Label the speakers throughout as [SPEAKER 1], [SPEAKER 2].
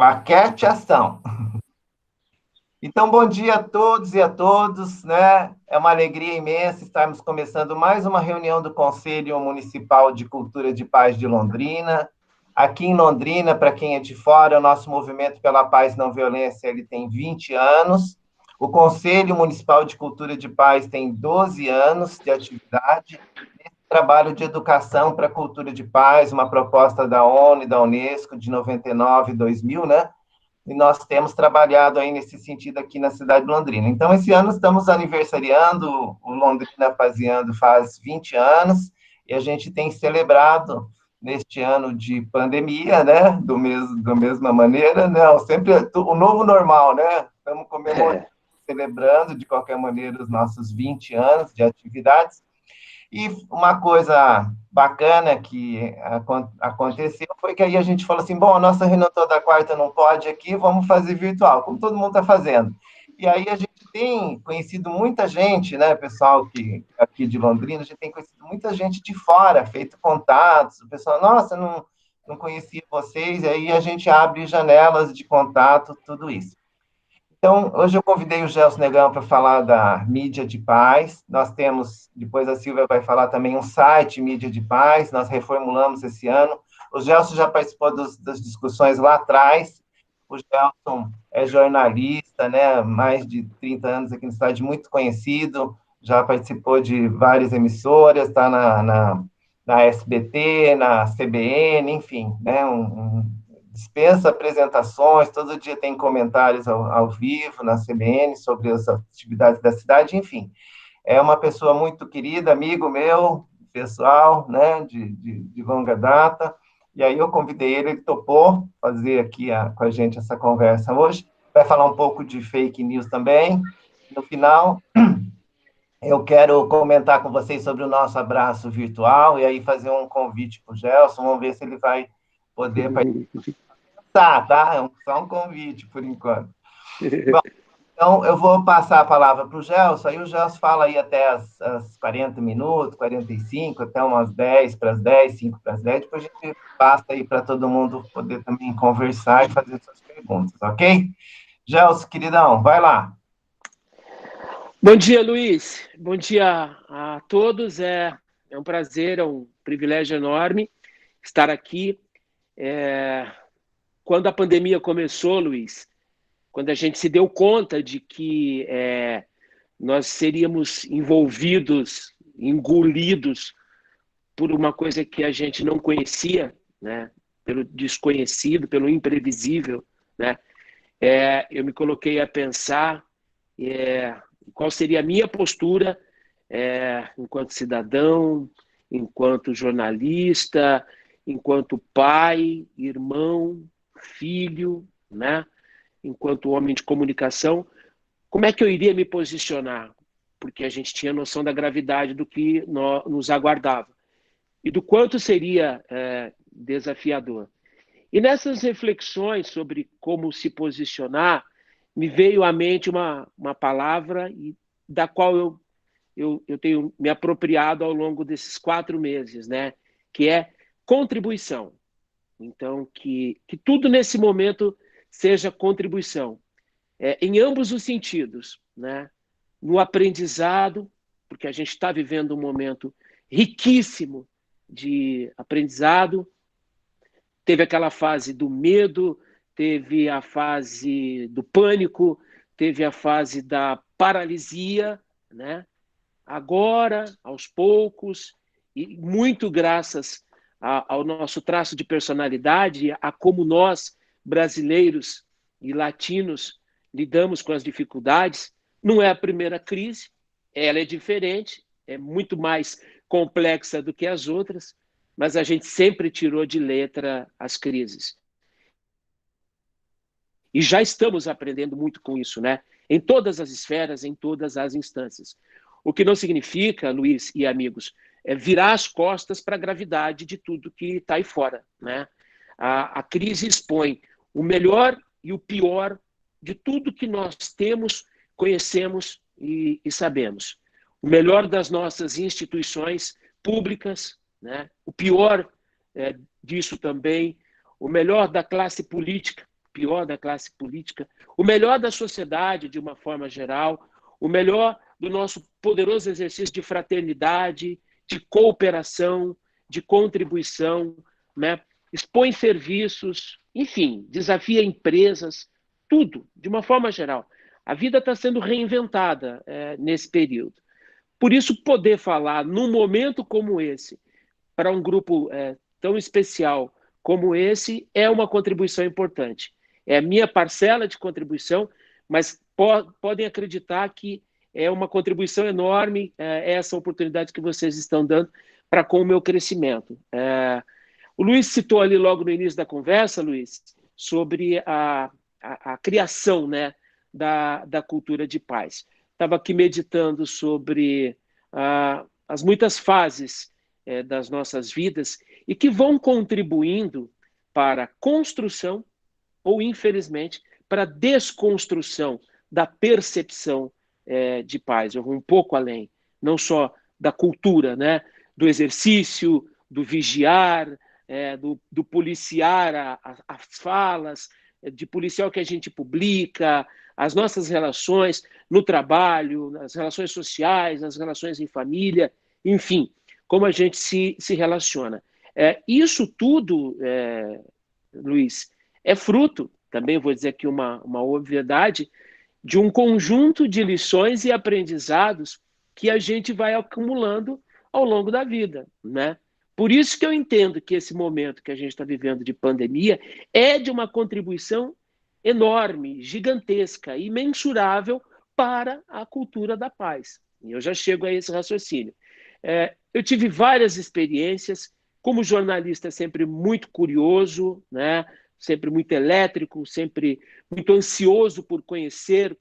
[SPEAKER 1] Paquete Ação. Então, bom dia a todos e a todos, né? É uma alegria imensa estarmos começando mais uma reunião do Conselho Municipal de Cultura de Paz de Londrina. Aqui em Londrina, para quem é de fora, o nosso Movimento pela Paz e Não Violência ele tem 20 anos. O Conselho Municipal de Cultura de Paz tem 12 anos de atividade. Trabalho de educação para a cultura de paz, uma proposta da ONU e da Unesco de 99 e 2000, né? E nós temos trabalhado aí nesse sentido aqui na cidade de Londrina. Então, esse ano estamos aniversariando, o Londrina Faseando faz 20 anos, e a gente tem celebrado neste ano de pandemia, né, da mesma maneira, não, sempre o novo normal, né, estamos comemorando, celebrando de qualquer maneira os nossos 20 anos de atividades, e uma coisa bacana que aconteceu foi que aí a gente falou assim, bom, a nossa reunião toda quarta não pode aqui, vamos fazer virtual, como todo mundo está fazendo. E aí a gente tem conhecido muita gente, né, pessoal que aqui de Londrina, a gente tem conhecido muita gente de fora, feito contatos, o pessoal, nossa, não conhecia vocês, e aí a gente abre janelas de contato, tudo isso. Então, hoje eu convidei o Gelson Negão para falar da mídia de paz. Nós temos, depois a Silvia vai falar também, um site Mídia de Paz, nós reformulamos esse ano. O Gelson já participou das discussões lá atrás. O Gelson é jornalista, né? Mais de 30 anos aqui na cidade, muito conhecido, já participou de várias emissoras, está na SBT, na CBN, enfim, né? Dispensa apresentações, todo dia tem comentários ao vivo na CBN sobre as atividades da cidade, enfim. É uma pessoa muito querida, amigo meu, pessoal, né, de longa data, e aí eu convidei ele, ele topou fazer aqui com a gente essa conversa hoje, vai falar um pouco de fake news também, no final eu quero comentar com vocês sobre o nosso abraço virtual, e aí fazer um convite para o Gelson, vamos ver se ele vai poder tá? É só um convite, por enquanto. Bom, então, eu vou passar a palavra para o Gelson, aí o Gelson fala aí até as 40 minutos, 45, até umas 10 para as 10, 5 para as 10, depois a gente passa aí para todo mundo poder também conversar e fazer suas perguntas, ok? Gelson, queridão, vai lá.
[SPEAKER 2] Bom dia, Luiz. Bom dia a todos. É um prazer, é um privilégio enorme estar aqui. Quando a pandemia começou, Luiz, quando a gente se deu conta de que nós seríamos envolvidos, engolidos por uma coisa que a gente não conhecia, né? Pelo desconhecido, pelo imprevisível, né? Eu me coloquei a pensar qual seria a minha postura enquanto cidadão, enquanto jornalista, enquanto pai, irmão, filho, né? Enquanto homem de comunicação, como é que eu iria me posicionar? Porque a gente tinha noção da gravidade do que nos aguardava e do quanto seria desafiador. E nessas reflexões sobre como se posicionar, me veio à mente uma palavra da qual eu tenho me apropriado ao longo desses 4 meses, né? Que é contribuição. Então, que tudo nesse momento seja contribuição, em ambos os sentidos, né? No aprendizado, porque a gente está vivendo um momento riquíssimo de aprendizado. Teve aquela fase do medo, teve a fase do pânico, teve a fase da paralisia, né? Agora, aos poucos, e muito graças ao nosso traço de personalidade, a como nós, brasileiros e latinos, lidamos com as dificuldades, não é a primeira crise, ela é diferente, é muito mais complexa do que as outras, mas a gente sempre tirou de letra as crises. E já estamos aprendendo muito com isso, né? Em todas as esferas, em todas as instâncias. O que não significa, Luiz e amigos, virar as costas para a gravidade de tudo que está aí fora, né? A crise expõe o melhor e o pior de tudo que nós temos, conhecemos e sabemos. O melhor das nossas instituições públicas, né? O pior disso também, o melhor da classe política, pior da classe política, o melhor da sociedade de uma forma geral, o melhor do nosso poderoso exercício de fraternidade, de cooperação, de contribuição, né? Expõe serviços, enfim, desafia empresas, tudo, de uma forma geral. A vida está sendo reinventada nesse período. Por isso, poder falar num momento como esse, para um grupo tão especial como esse, é uma contribuição importante. É a minha parcela de contribuição, mas podem acreditar que é uma contribuição enorme essa oportunidade que vocês estão dando para com o meu crescimento. O Luiz citou ali logo no início da conversa, Luiz, sobre a criação, né, da cultura de paz. Estava aqui meditando sobre as muitas fases das nossas vidas e que vão contribuindo para a construção ou, infelizmente, para a desconstrução da percepção de paz. Eu vou um pouco além, não só da cultura, né, do exercício, do vigiar, do policiar as falas, de policiar o que a gente publica, as nossas relações no trabalho, nas relações sociais, nas relações em família, enfim, como a gente se relaciona. Isso tudo, Luiz, é fruto, também vou dizer aqui uma obviedade, de um conjunto de lições e aprendizados que a gente vai acumulando ao longo da vida, né? Por isso que eu entendo que esse momento que a gente está vivendo de pandemia é de uma contribuição enorme, gigantesca, imensurável para a cultura da paz. E eu já chego a esse raciocínio. Eu tive várias experiências, como jornalista sempre muito curioso, né? Sempre muito elétrico, sempre muito ansioso por conhecer,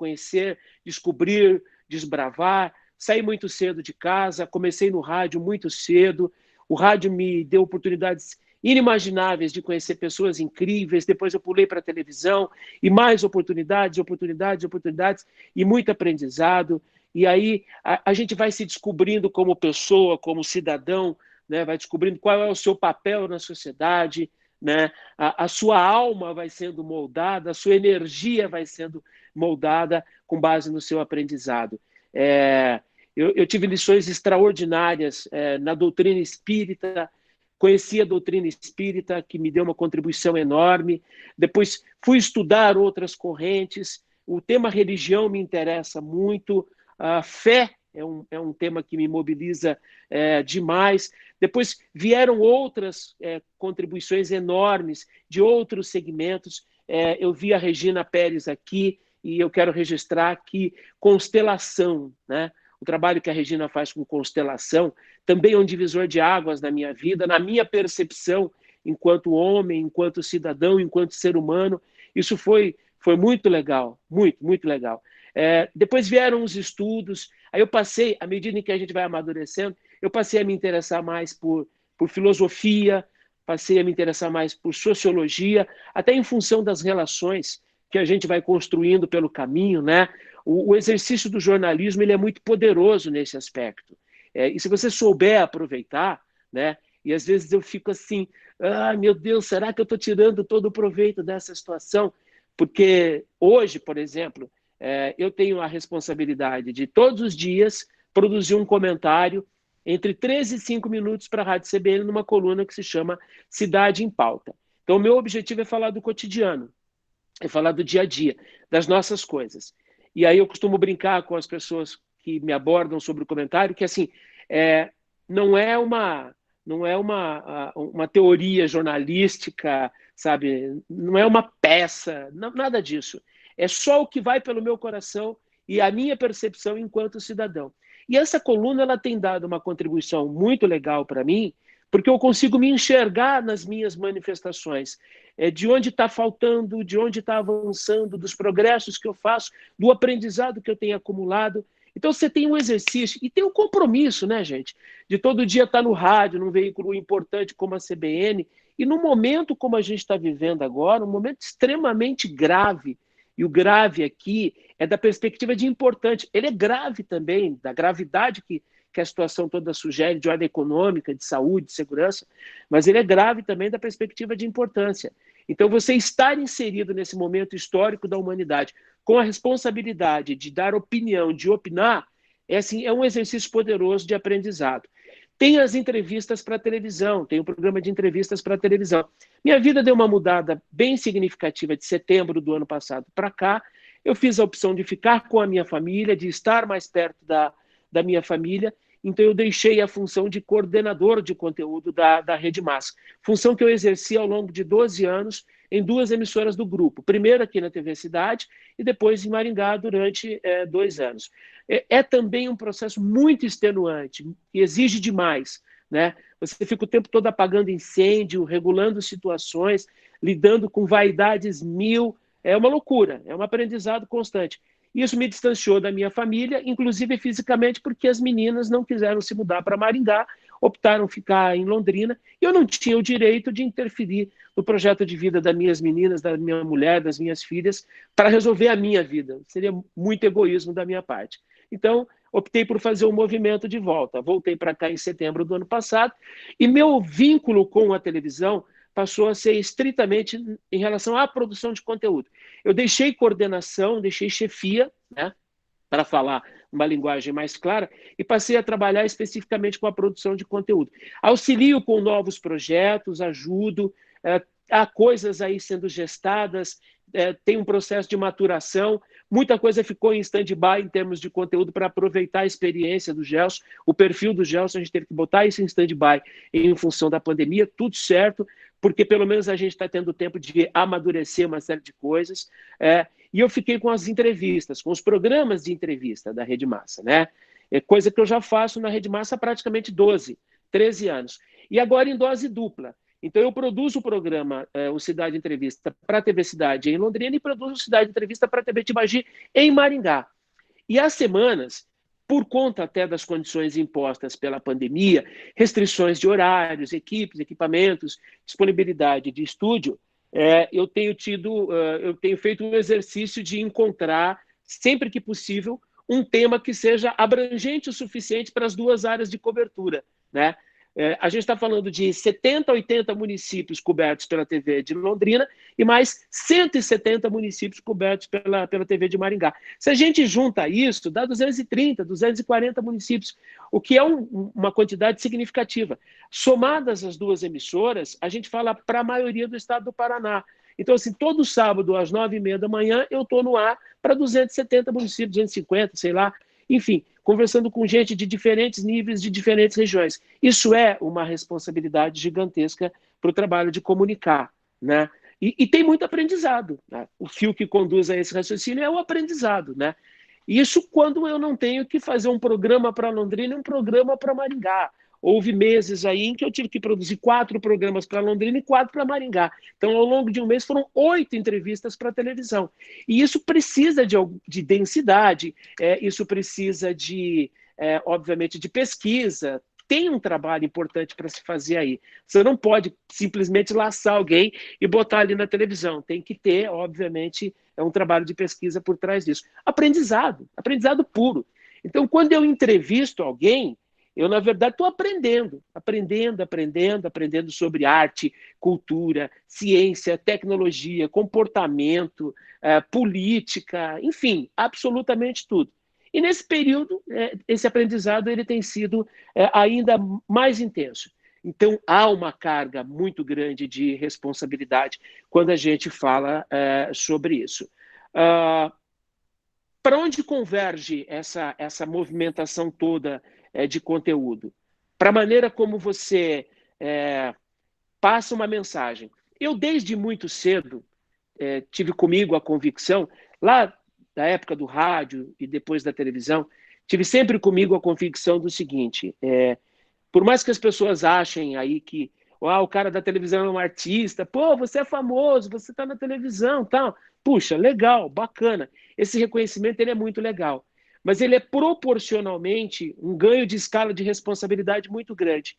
[SPEAKER 2] descobrir, desbravar. Saí muito cedo de casa, comecei no rádio muito cedo. O rádio me deu oportunidades inimagináveis de conhecer pessoas incríveis. Depois eu pulei para a televisão e mais oportunidades e muito aprendizado. E aí a gente vai se descobrindo como pessoa, como cidadão, né? Vai descobrindo qual é o seu papel na sociedade, né? A sua alma vai sendo moldada, a sua energia vai sendo moldada com base no seu aprendizado. Eu tive lições extraordinárias na doutrina espírita, conheci a doutrina espírita, que me deu uma contribuição enorme. Depois fui estudar outras correntes. O tema religião me interessa muito. A fé é um tema que me mobiliza demais. Depois vieram outras contribuições enormes de outros segmentos. Eu vi a Regina Pérez aqui e eu quero registrar aqui constelação, né? O trabalho que a Regina faz com constelação também é um divisor de águas na minha vida, na minha percepção enquanto homem, enquanto cidadão, enquanto ser humano. Isso foi muito legal, muito legal. Depois vieram os estudos, aí eu passei, à medida em que a gente vai amadurecendo, eu passei a me interessar mais por filosofia, passei a me interessar mais por sociologia, até em função das relações que a gente vai construindo pelo caminho, né? O exercício do jornalismo ele é muito poderoso nesse aspecto. E se você souber aproveitar, né? E às vezes eu fico assim, meu Deus, será que eu estou tirando todo o proveito dessa situação? Porque hoje, por exemplo, eu tenho a responsabilidade de todos os dias produzir um comentário entre 3 e 5 minutos para a Rádio CBN numa coluna que se chama Cidade em Pauta. Então, o meu objetivo é falar do cotidiano, é falar do dia a dia, das nossas coisas. E aí eu costumo brincar com as pessoas que me abordam sobre o comentário, que assim, não é uma teoria jornalística, sabe? Não é uma peça, nada disso. É só o que vai pelo meu coração e a minha percepção enquanto cidadão. E essa coluna ela tem dado uma contribuição muito legal para mim, porque eu consigo me enxergar nas minhas manifestações, de onde está faltando, de onde está avançando, dos progressos que eu faço, do aprendizado que eu tenho acumulado. Então você tem um exercício e tem um compromisso, né, gente? De todo dia estar no rádio, num veículo importante como a CBN, e num momento como a gente está vivendo agora, um momento extremamente grave. E o grave aqui é da perspectiva de importante. Ele é grave também, da gravidade que a situação toda sugere, de ordem econômica, de saúde, de segurança, mas ele é grave também da perspectiva de importância. Então, você estar inserido nesse momento histórico da humanidade, com a responsabilidade de dar opinião, de opinar, assim, é um exercício poderoso de aprendizado. Tem as entrevistas para televisão, tem um programa de entrevistas para televisão. Minha vida deu uma mudada bem significativa de setembro do ano passado para cá. Eu fiz a opção de ficar com a minha família, de estar mais perto da minha família. Então, eu deixei a função de coordenador de conteúdo da Rede Massa. Função que eu exerci ao longo de 12 anos em 2 emissoras do grupo. Primeiro aqui na TV Cidade e depois em Maringá durante 2 anos. É também um processo muito extenuante, que exige demais, né? Você fica o tempo todo apagando incêndio, regulando situações, lidando com vaidades mil. É uma loucura, é um aprendizado constante. Isso me distanciou da minha família, inclusive fisicamente, porque as meninas não quiseram se mudar para Maringá, optaram ficar em Londrina, e eu não tinha o direito de interferir no projeto de vida das minhas meninas, da minha mulher, das minhas filhas, para resolver a minha vida. Seria muito egoísmo da minha parte. Então, optei por fazer o movimento de volta. Voltei para cá em setembro do ano passado, e meu vínculo com a televisão passou a ser estritamente em relação à produção de conteúdo. Eu deixei coordenação, deixei chefia, né, para falar uma linguagem mais clara, e passei a trabalhar especificamente com a produção de conteúdo. Auxilio com novos projetos, ajudo, há coisas aí sendo gestadas, tem um processo de maturação, muita coisa ficou em stand-by em termos de conteúdo para aproveitar a experiência do Gelson, o perfil do Gelson, a gente teve que botar isso em stand-by em função da pandemia, tudo certo, porque pelo menos a gente está tendo tempo de amadurecer uma série de coisas, e eu fiquei com as entrevistas, com os programas de entrevista da Rede Massa, né? Coisa que eu já faço na Rede Massa há praticamente 12, 13 anos. E agora em dose dupla. Então, eu produzo o programa o Cidade Entrevista para a TV Cidade em Londrina e produzo o Cidade Entrevista para a TV Tibagi em Maringá. E há semanas, por conta até das condições impostas pela pandemia, restrições de horários, equipes, equipamentos, disponibilidade de estúdio, eu tenho feito um exercício de encontrar, sempre que possível, um tema que seja abrangente o suficiente para as 2 áreas de cobertura, né? A gente está falando de 70, 80 municípios cobertos pela TV de Londrina e mais 170 municípios cobertos pela TV de Maringá. Se a gente junta isso, dá 230, 240 municípios, o que é uma quantidade significativa. Somadas as 2 emissoras, a gente fala para a maioria do estado do Paraná. Então, assim, todo sábado, às 9h30 da manhã, eu estou no ar para 270 municípios, 250, sei lá. Enfim, conversando com gente de diferentes níveis, de diferentes regiões. Isso é uma responsabilidade gigantesca para o trabalho de comunicar, né? E tem muito aprendizado, né? O fio que conduz a esse raciocínio é o aprendizado, né? Isso quando eu não tenho que fazer um programa para Londrina e um programa para Maringá. Houve meses aí em que eu tive que produzir 4 programas para Londrina e 4 para Maringá. Então, ao longo de um mês, foram 8 entrevistas para televisão. E isso precisa de densidade, isso precisa obviamente, de pesquisa. Tem um trabalho importante para se fazer aí. Você não pode simplesmente laçar alguém e botar ali na televisão. Tem que ter, obviamente, um trabalho de pesquisa por trás disso. Aprendizado puro. Então, quando eu entrevisto alguém, eu, na verdade, estou aprendendo sobre arte, cultura, ciência, tecnologia, comportamento, política, enfim, absolutamente tudo. E nesse período, esse aprendizado ele tem sido ainda mais intenso. Então, há uma carga muito grande de responsabilidade quando a gente fala sobre isso. Para onde converge essa movimentação toda de conteúdo? Para a maneira como você passa uma mensagem. Eu, desde muito cedo, tive comigo a convicção, lá da época do rádio e depois da televisão, tive sempre comigo a convicção do seguinte, por mais que as pessoas achem aí que o cara da televisão é um artista, pô, você é famoso, você está na televisão, tal. Puxa, legal, bacana. Esse reconhecimento ele é muito legal, mas ele é proporcionalmente um ganho de escala de responsabilidade muito grande.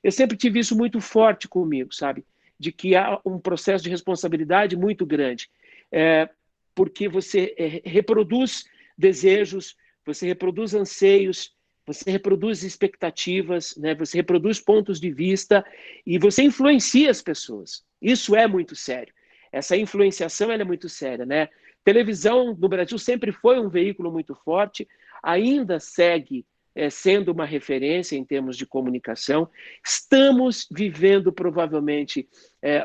[SPEAKER 2] Eu sempre tive isso muito forte comigo, sabe? De que há um processo de responsabilidade muito grande. Porque você reproduz desejos, você reproduz anseios, você reproduz expectativas, né? Você reproduz pontos de vista e você influencia as pessoas. Isso é muito sério. essa influenciação ela é muito séria, né? Televisão no Brasil sempre foi um veículo muito forte, ainda segue sendo uma referência em termos de comunicação. Estamos vivendo provavelmente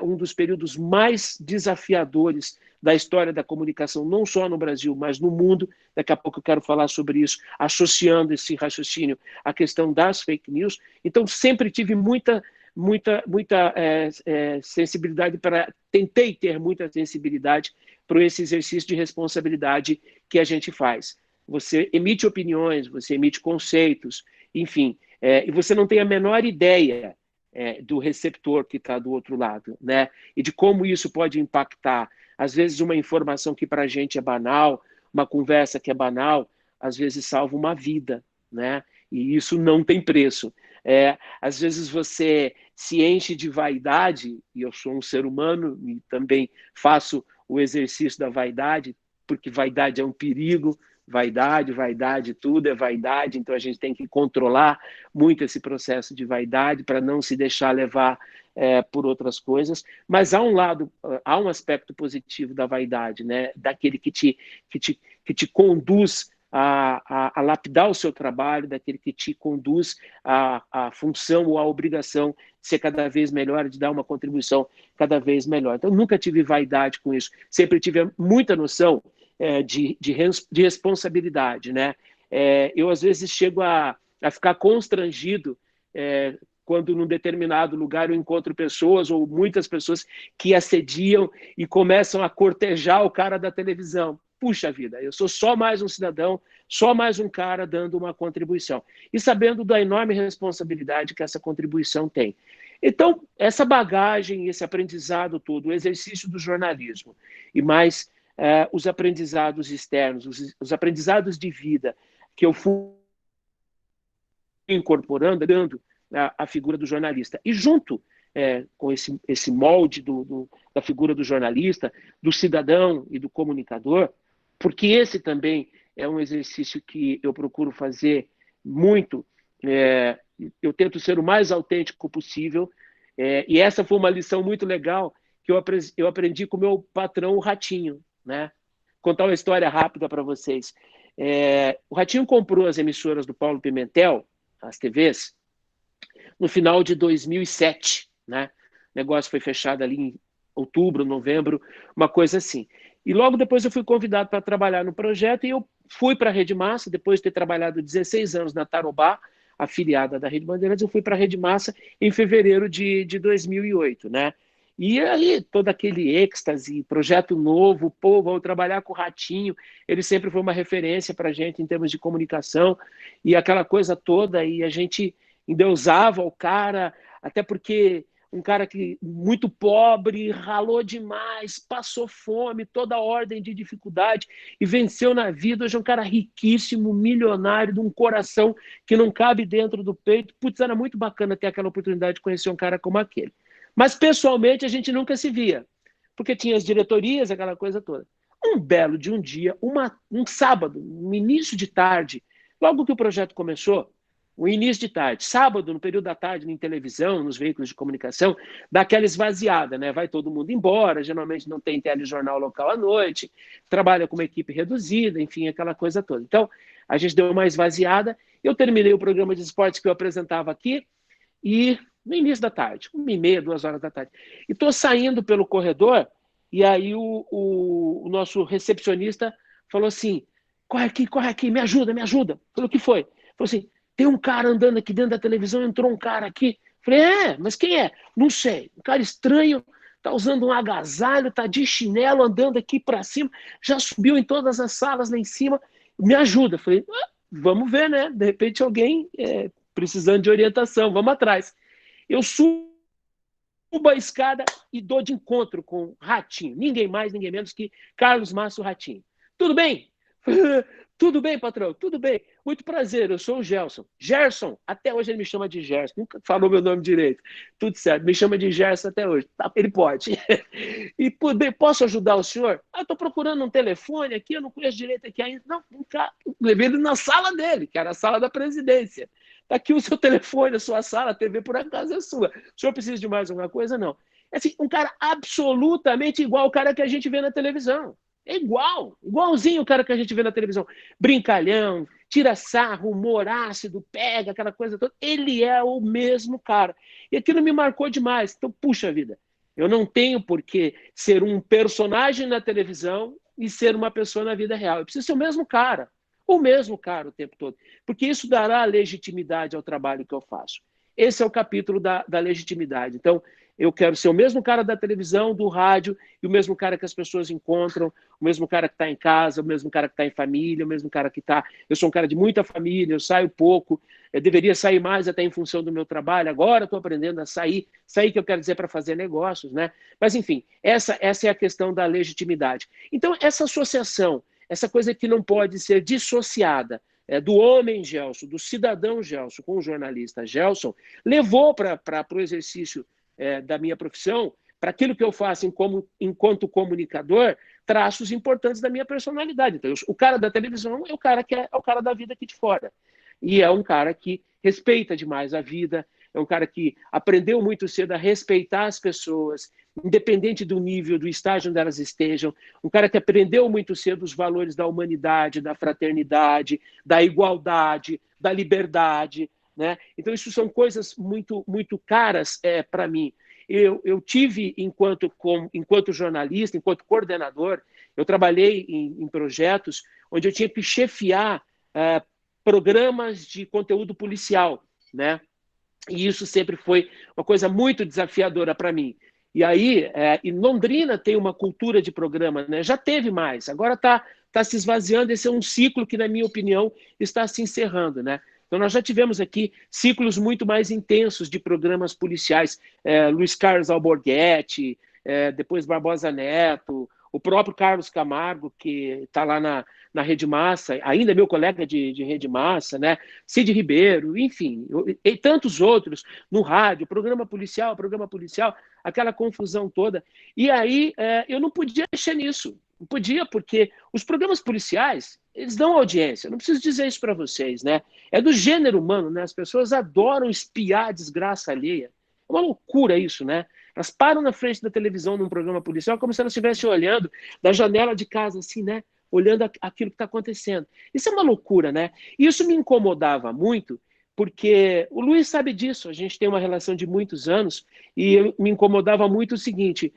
[SPEAKER 2] um dos períodos mais desafiadores da história da comunicação, não só no Brasil, mas no mundo. Daqui a pouco eu quero falar sobre isso, associando esse raciocínio à questão das fake news. Então, sempre tive muita sensibilidade tentei ter muita sensibilidade para esse exercício de responsabilidade que a gente faz. Você emite opiniões, você emite conceitos, enfim, e você não tem a menor ideia do receptor que está do outro lado, né? E de como isso pode impactar. Às vezes uma informação que para a gente é banal, uma conversa que é banal, às vezes salva uma vida, né? E isso não tem preço. Às vezes você se enche de vaidade, e eu sou um ser humano e também faço o exercício da vaidade, porque vaidade é um perigo, vaidade, tudo é vaidade, então a gente tem que controlar muito esse processo de vaidade para não se deixar levar por outras coisas, mas há um aspecto positivo da vaidade, né? Daquele que te conduz a lapidar o seu trabalho, daquele que te conduz à função ou à obrigação de ser cada vez melhor, de dar uma contribuição cada vez melhor. Então, nunca tive vaidade com isso, sempre tive muita noção de responsabilidade, né? Eu, às vezes, chego a ficar constrangido quando, num determinado lugar, eu encontro pessoas, ou muitas pessoas, que assediam e começam a cortejar o cara da televisão. Puxa vida, eu sou só mais um cidadão, só mais um cara dando uma contribuição. E sabendo da enorme responsabilidade que essa contribuição tem. Então, essa bagagem, esse aprendizado todo, o exercício do jornalismo, e mais os aprendizados externos, os aprendizados de vida que eu fui incorporando, dando a figura do jornalista. E junto com esse molde da figura do jornalista, do cidadão e do comunicador, porque esse também é um exercício que eu procuro fazer muito, eu tento ser o mais autêntico possível, e essa foi uma lição muito legal que eu aprendi com o meu patrão, o Ratinho, né? Contar uma história rápida para vocês. O Ratinho comprou as emissoras do Paulo Pimentel, as TVs, no final de 2007, né? O negócio foi fechado ali em outubro, novembro, uma coisa assim. E logo depois eu fui convidado para trabalhar no projeto e eu fui para a Rede Massa, depois de ter trabalhado 16 anos na Tarobá, afiliada da Rede Bandeirantes, eu fui para a Rede Massa em fevereiro de 2008, né? E aí, todo aquele êxtase, projeto novo, pô, vou trabalhar com o Ratinho, ele sempre foi uma referência para a gente em termos de comunicação, e aquela coisa toda, e a gente endeusava o cara, até porque um cara que muito pobre, ralou demais, passou fome, toda ordem de dificuldade, e venceu na vida. Hoje é um cara riquíssimo, milionário, de um coração que não cabe dentro do peito. Putz, era muito bacana ter aquela oportunidade de conhecer um cara como aquele. Mas, pessoalmente, a gente nunca se via, porque tinha as diretorias, aquela coisa toda. Um belo de um dia, um sábado, no início de tarde, logo que o projeto começou, o início de tarde, sábado, no período da tarde, em televisão, nos veículos de comunicação, dá aquela esvaziada, né? Vai todo mundo embora, geralmente não tem telejornal local à noite, trabalha com uma equipe reduzida, enfim, aquela coisa toda. Então, a gente deu uma esvaziada, eu terminei o programa de esportes que eu apresentava aqui, e no início da tarde, 1h30, 2 horas da tarde. E estou saindo pelo corredor, e aí o nosso recepcionista falou assim, corre aqui, me ajuda. Falei, o que foi? Falou assim, tem um cara andando aqui dentro da televisão, entrou um cara aqui. Falei, mas quem é? Não sei, um cara estranho, tá usando um agasalho, tá de chinelo, andando aqui para cima, já subiu em todas as salas lá em cima, me ajuda. Falei, vamos ver, né? De repente alguém precisando de orientação, vamos atrás. Eu subo a escada e dou de encontro com Ratinho. Ninguém mais, ninguém menos que Carlos Márcio Ratinho. Tudo bem? Tudo bem, patrão? Tudo bem. Muito prazer, eu sou o Gerson. Gerson, até hoje ele me chama de Gerson. Nunca falou meu nome direito. Tudo certo, me chama de Gerson até hoje. Ele pode. E posso ajudar o senhor? Estou procurando um telefone aqui, eu não conheço direito aqui ainda. Não, levei ele na sala dele, que era a sala da presidência. Está aqui o seu telefone, a sua sala, a TV por acaso é sua. O senhor precisa de mais alguma coisa? Não. Assim, um cara absolutamente igual ao cara que a gente vê na televisão. É igual, igualzinho o cara que a gente vê na televisão. Brincalhão, tira sarro, humor ácido, pega aquela coisa toda. Ele é o mesmo cara. E aquilo me marcou demais. Então, puxa vida, eu não tenho por que ser um personagem na televisão e ser uma pessoa na vida real. Eu preciso ser o mesmo cara o tempo todo. Porque isso dará legitimidade ao trabalho que eu faço. Esse é o capítulo da legitimidade. Então, eu quero ser o mesmo cara da televisão, do rádio, e o mesmo cara que as pessoas encontram, o mesmo cara que está em casa, o mesmo cara que está em família, o mesmo cara que está... Eu sou um cara de muita família, eu saio pouco, eu deveria sair mais até em função do meu trabalho, agora estou aprendendo a sair que eu quero dizer para fazer negócios, né? Mas, enfim, essa é a questão da legitimidade. Então, essa associação, essa coisa que não pode ser dissociada, do homem Gelson, do cidadão Gelson com o jornalista Gelson, levou para o exercício da minha profissão, para aquilo que eu faço enquanto comunicador, traços importantes da minha personalidade. Então, o cara da televisão é o cara que é o cara da vida aqui de fora. E é um cara que respeita demais a vida, é um cara que aprendeu muito cedo a respeitar as pessoas, independente do nível, do estágio onde elas estejam, um cara que aprendeu muito cedo os valores da humanidade, da fraternidade, da igualdade, da liberdade, né? Então, isso são coisas muito, muito caras para mim. Eu tive, enquanto jornalista, enquanto coordenador, eu trabalhei em projetos onde eu tinha que chefiar programas de conteúdo policial, né? E isso sempre foi uma coisa muito desafiadora para mim. E aí, em Londrina tem uma cultura de programa, né? Já teve mais, agora está se esvaziando. Esse é um ciclo que, na minha opinião, está se encerrando, né? Então, nós já tivemos aqui ciclos muito mais intensos de programas policiais. Luiz Carlos Alborguete, depois Barbosa Neto, o próprio Carlos Camargo, que está lá na Rede Massa, ainda é meu colega de Rede Massa, né? Cid Ribeiro, enfim, e tantos outros, no rádio, programa policial, aquela confusão toda. E aí eu não podia mexer nisso. Não podia, porque os programas policiais, eles dão audiência. Eu não preciso dizer isso para vocês, né? É do gênero humano, né? As pessoas adoram espiar a desgraça alheia. É uma loucura isso, né? Elas param na frente da televisão num programa policial como se elas estivessem olhando da janela de casa, assim, né? Olhando aquilo que está acontecendo. Isso é uma loucura, né? E isso me incomodava muito, porque o Luiz sabe disso, a gente tem uma relação de muitos anos, e me incomodava muito o seguinte: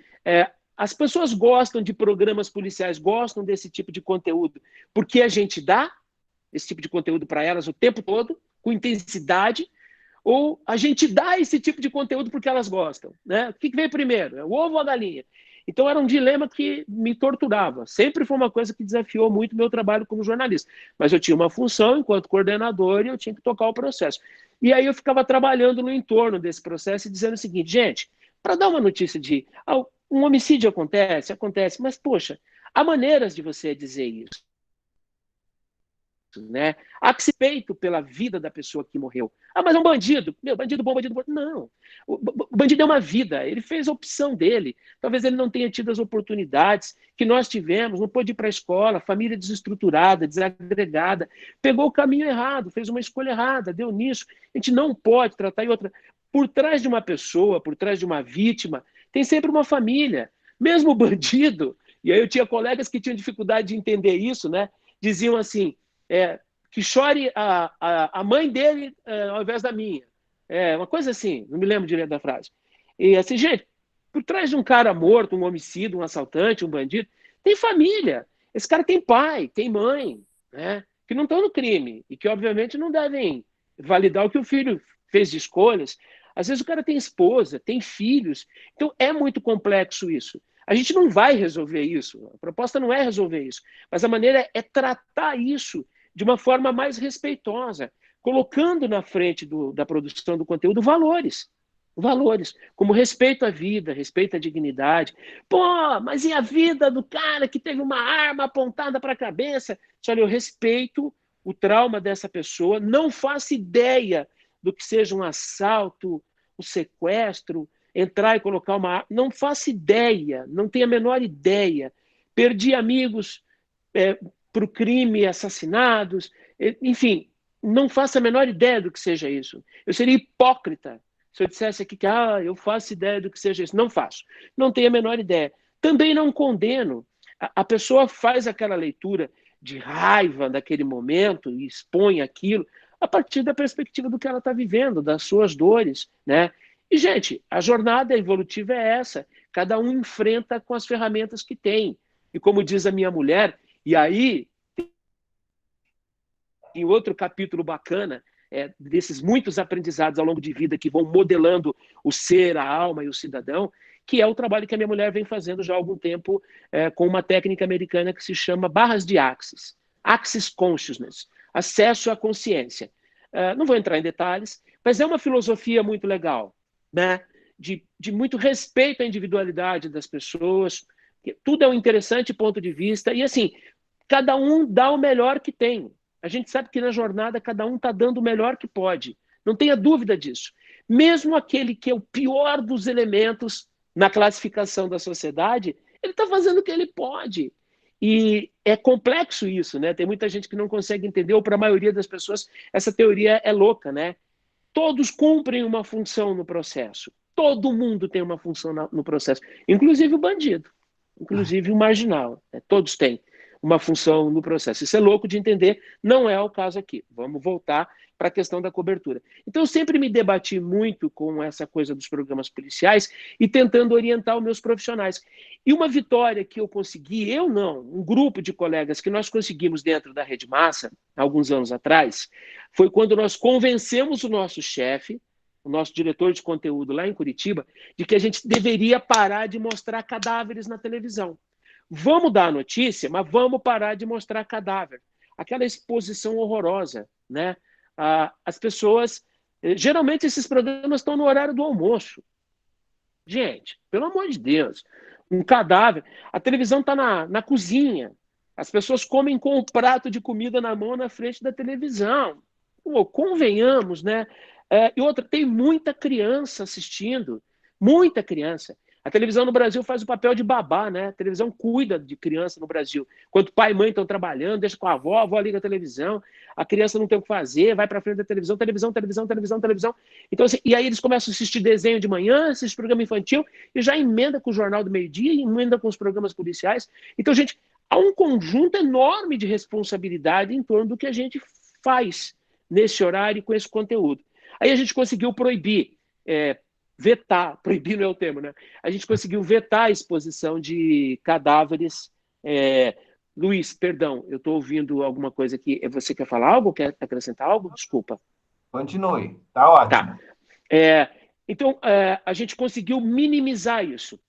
[SPEAKER 2] as pessoas gostam de programas policiais, gostam desse tipo de conteúdo, porque a gente dá esse tipo de conteúdo para elas o tempo todo, com intensidade, ou a gente dá esse tipo de conteúdo porque elas gostam, né? O que veio primeiro? É o ovo ou a galinha? Então era um dilema que me torturava. Sempre foi uma coisa que desafiou muito o meu trabalho como jornalista. Mas eu tinha uma função enquanto coordenador e eu tinha que tocar o processo. E aí eu ficava trabalhando no entorno desse processo e dizendo o seguinte: gente, para dar uma notícia de um homicídio acontece, mas poxa, há maneiras de você dizer isso, né? Há que se peito pela vida da pessoa que morreu. Mas é um bandido. Meu, bandido bom, bandido bom. Não. O bandido é uma vida. Ele fez a opção dele. Talvez ele não tenha tido as oportunidades que nós tivemos. Não pôde ir para a escola, família desestruturada, desagregada. Pegou o caminho errado, fez uma escolha errada, deu nisso. A gente não pode tratar. E outra, por trás de uma pessoa, por trás de uma vítima, tem sempre uma família. Mesmo o bandido, e aí eu tinha colegas que tinham dificuldade de entender isso, né? Diziam assim: que chore a mãe dele ao invés da minha. Uma coisa assim, não me lembro direito da frase. E assim, gente, por trás de um cara morto, um homicida, um assaltante, um bandido, tem família. Esse cara tem pai, tem mãe, né? Que não estão no crime e que, obviamente, não devem validar o que o filho fez de escolhas. Às vezes o cara tem esposa, tem filhos. Então é muito complexo isso. A gente não vai resolver isso. A proposta não é resolver isso. Mas a maneira é tratar isso de uma forma mais respeitosa, colocando na frente da produção do conteúdo valores, como respeito à vida, respeito à dignidade. Pô, mas e a vida do cara que teve uma arma apontada para a cabeça? Olha, eu respeito o trauma dessa pessoa, não faço ideia do que seja um assalto, um sequestro, entrar e colocar uma arma, não faço ideia, não tenho a menor ideia. Perdi amigos para o crime, assassinados, enfim, não faço a menor ideia do que seja isso. Eu seria hipócrita Se eu dissesse aqui que eu faço ideia do que seja isso, não faço. Não tenho a menor ideia. Também não condeno. A pessoa faz aquela leitura de raiva daquele momento e expõe aquilo a partir da perspectiva do que ela está vivendo, das suas dores, né? E, gente, a jornada evolutiva é essa. Cada um enfrenta com as ferramentas que tem. E como diz a minha mulher, e aí, em outro capítulo bacana, desses muitos aprendizados ao longo de vida que vão modelando o ser, a alma e o cidadão, que é o trabalho que a minha mulher vem fazendo já há algum tempo com uma técnica americana que se chama barras de Axis, Axis Consciousness, acesso à consciência. Não vou entrar em detalhes, mas é uma filosofia muito legal, né? De muito respeito à individualidade das pessoas, tudo é um interessante ponto de vista, e assim, cada um dá o melhor que tem. A gente sabe que na jornada cada um está dando o melhor que pode. Não tenha dúvida disso. Mesmo aquele que é o pior dos elementos na classificação da sociedade, ele está fazendo o que ele pode. E é complexo isso, né? Tem muita gente que não consegue entender, ou para a maioria das pessoas, essa teoria é louca, né? Todos cumprem uma função no processo. Todo mundo tem uma função no processo, inclusive o bandido, inclusive o marginal. Né? Todos têm uma função no processo. Isso é louco de entender, não é o caso aqui. Vamos voltar para a questão da cobertura. Então, eu sempre me debati muito com essa coisa dos programas policiais e tentando orientar os meus profissionais. E uma vitória que eu consegui, eu não, um grupo de colegas que nós conseguimos dentro da Rede Massa, alguns anos atrás, foi quando nós convencemos o nosso chefe, o nosso diretor de conteúdo lá em Curitiba, de que a gente deveria parar de mostrar cadáveres na televisão. Vamos dar a notícia, mas vamos parar de mostrar cadáver. Aquela exposição horrorosa, né? As pessoas... Geralmente esses programas estão no horário do almoço. Gente, pelo amor de Deus. Um cadáver... A televisão está na cozinha. As pessoas comem com um prato de comida na mão na frente da televisão. Pô, convenhamos, né? E outra, tem muita criança assistindo. Muita criança. A televisão no Brasil faz o papel de babá, né? A televisão cuida de criança no Brasil. Quando pai e mãe estão trabalhando, deixa com a avó liga a televisão, a criança não tem o que fazer, vai para frente da televisão, televisão, televisão, televisão, televisão. Então, assim, e aí eles começam a assistir desenho de manhã, assistir programa infantil, e já emenda com o Jornal do Meio-Dia, emenda com os programas policiais. Então, gente, há um conjunto enorme de responsabilidade em torno do que a gente faz nesse horário com esse conteúdo. Aí a gente conseguiu proibir, vetar, proibir não é o termo, né? A gente conseguiu vetar a exposição de cadáveres. Luiz, perdão, eu estou ouvindo alguma coisa aqui. Você quer falar algo? Quer acrescentar algo? Desculpa.
[SPEAKER 1] Continue, está ótimo.
[SPEAKER 2] Tá. Então, a gente conseguiu minimizar isso.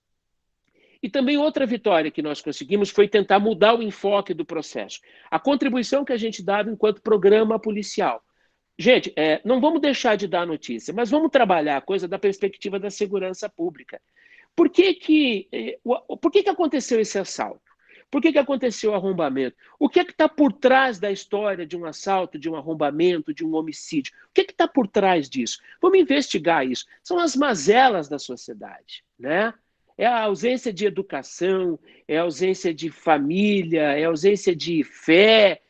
[SPEAKER 2] E também outra vitória que nós conseguimos foi tentar mudar o enfoque do processo. A contribuição que a gente dava enquanto programa policial. Gente, não vamos deixar de dar notícia, mas vamos trabalhar a coisa da perspectiva da segurança pública. Por que aconteceu esse assalto? Por que aconteceu o arrombamento? O que é que está por trás da história de um assalto, de um arrombamento, de um homicídio? O que é que está por trás disso? Vamos investigar isso. São as mazelas da sociedade, né? É a ausência de educação, é a ausência de família, é a ausência de fé.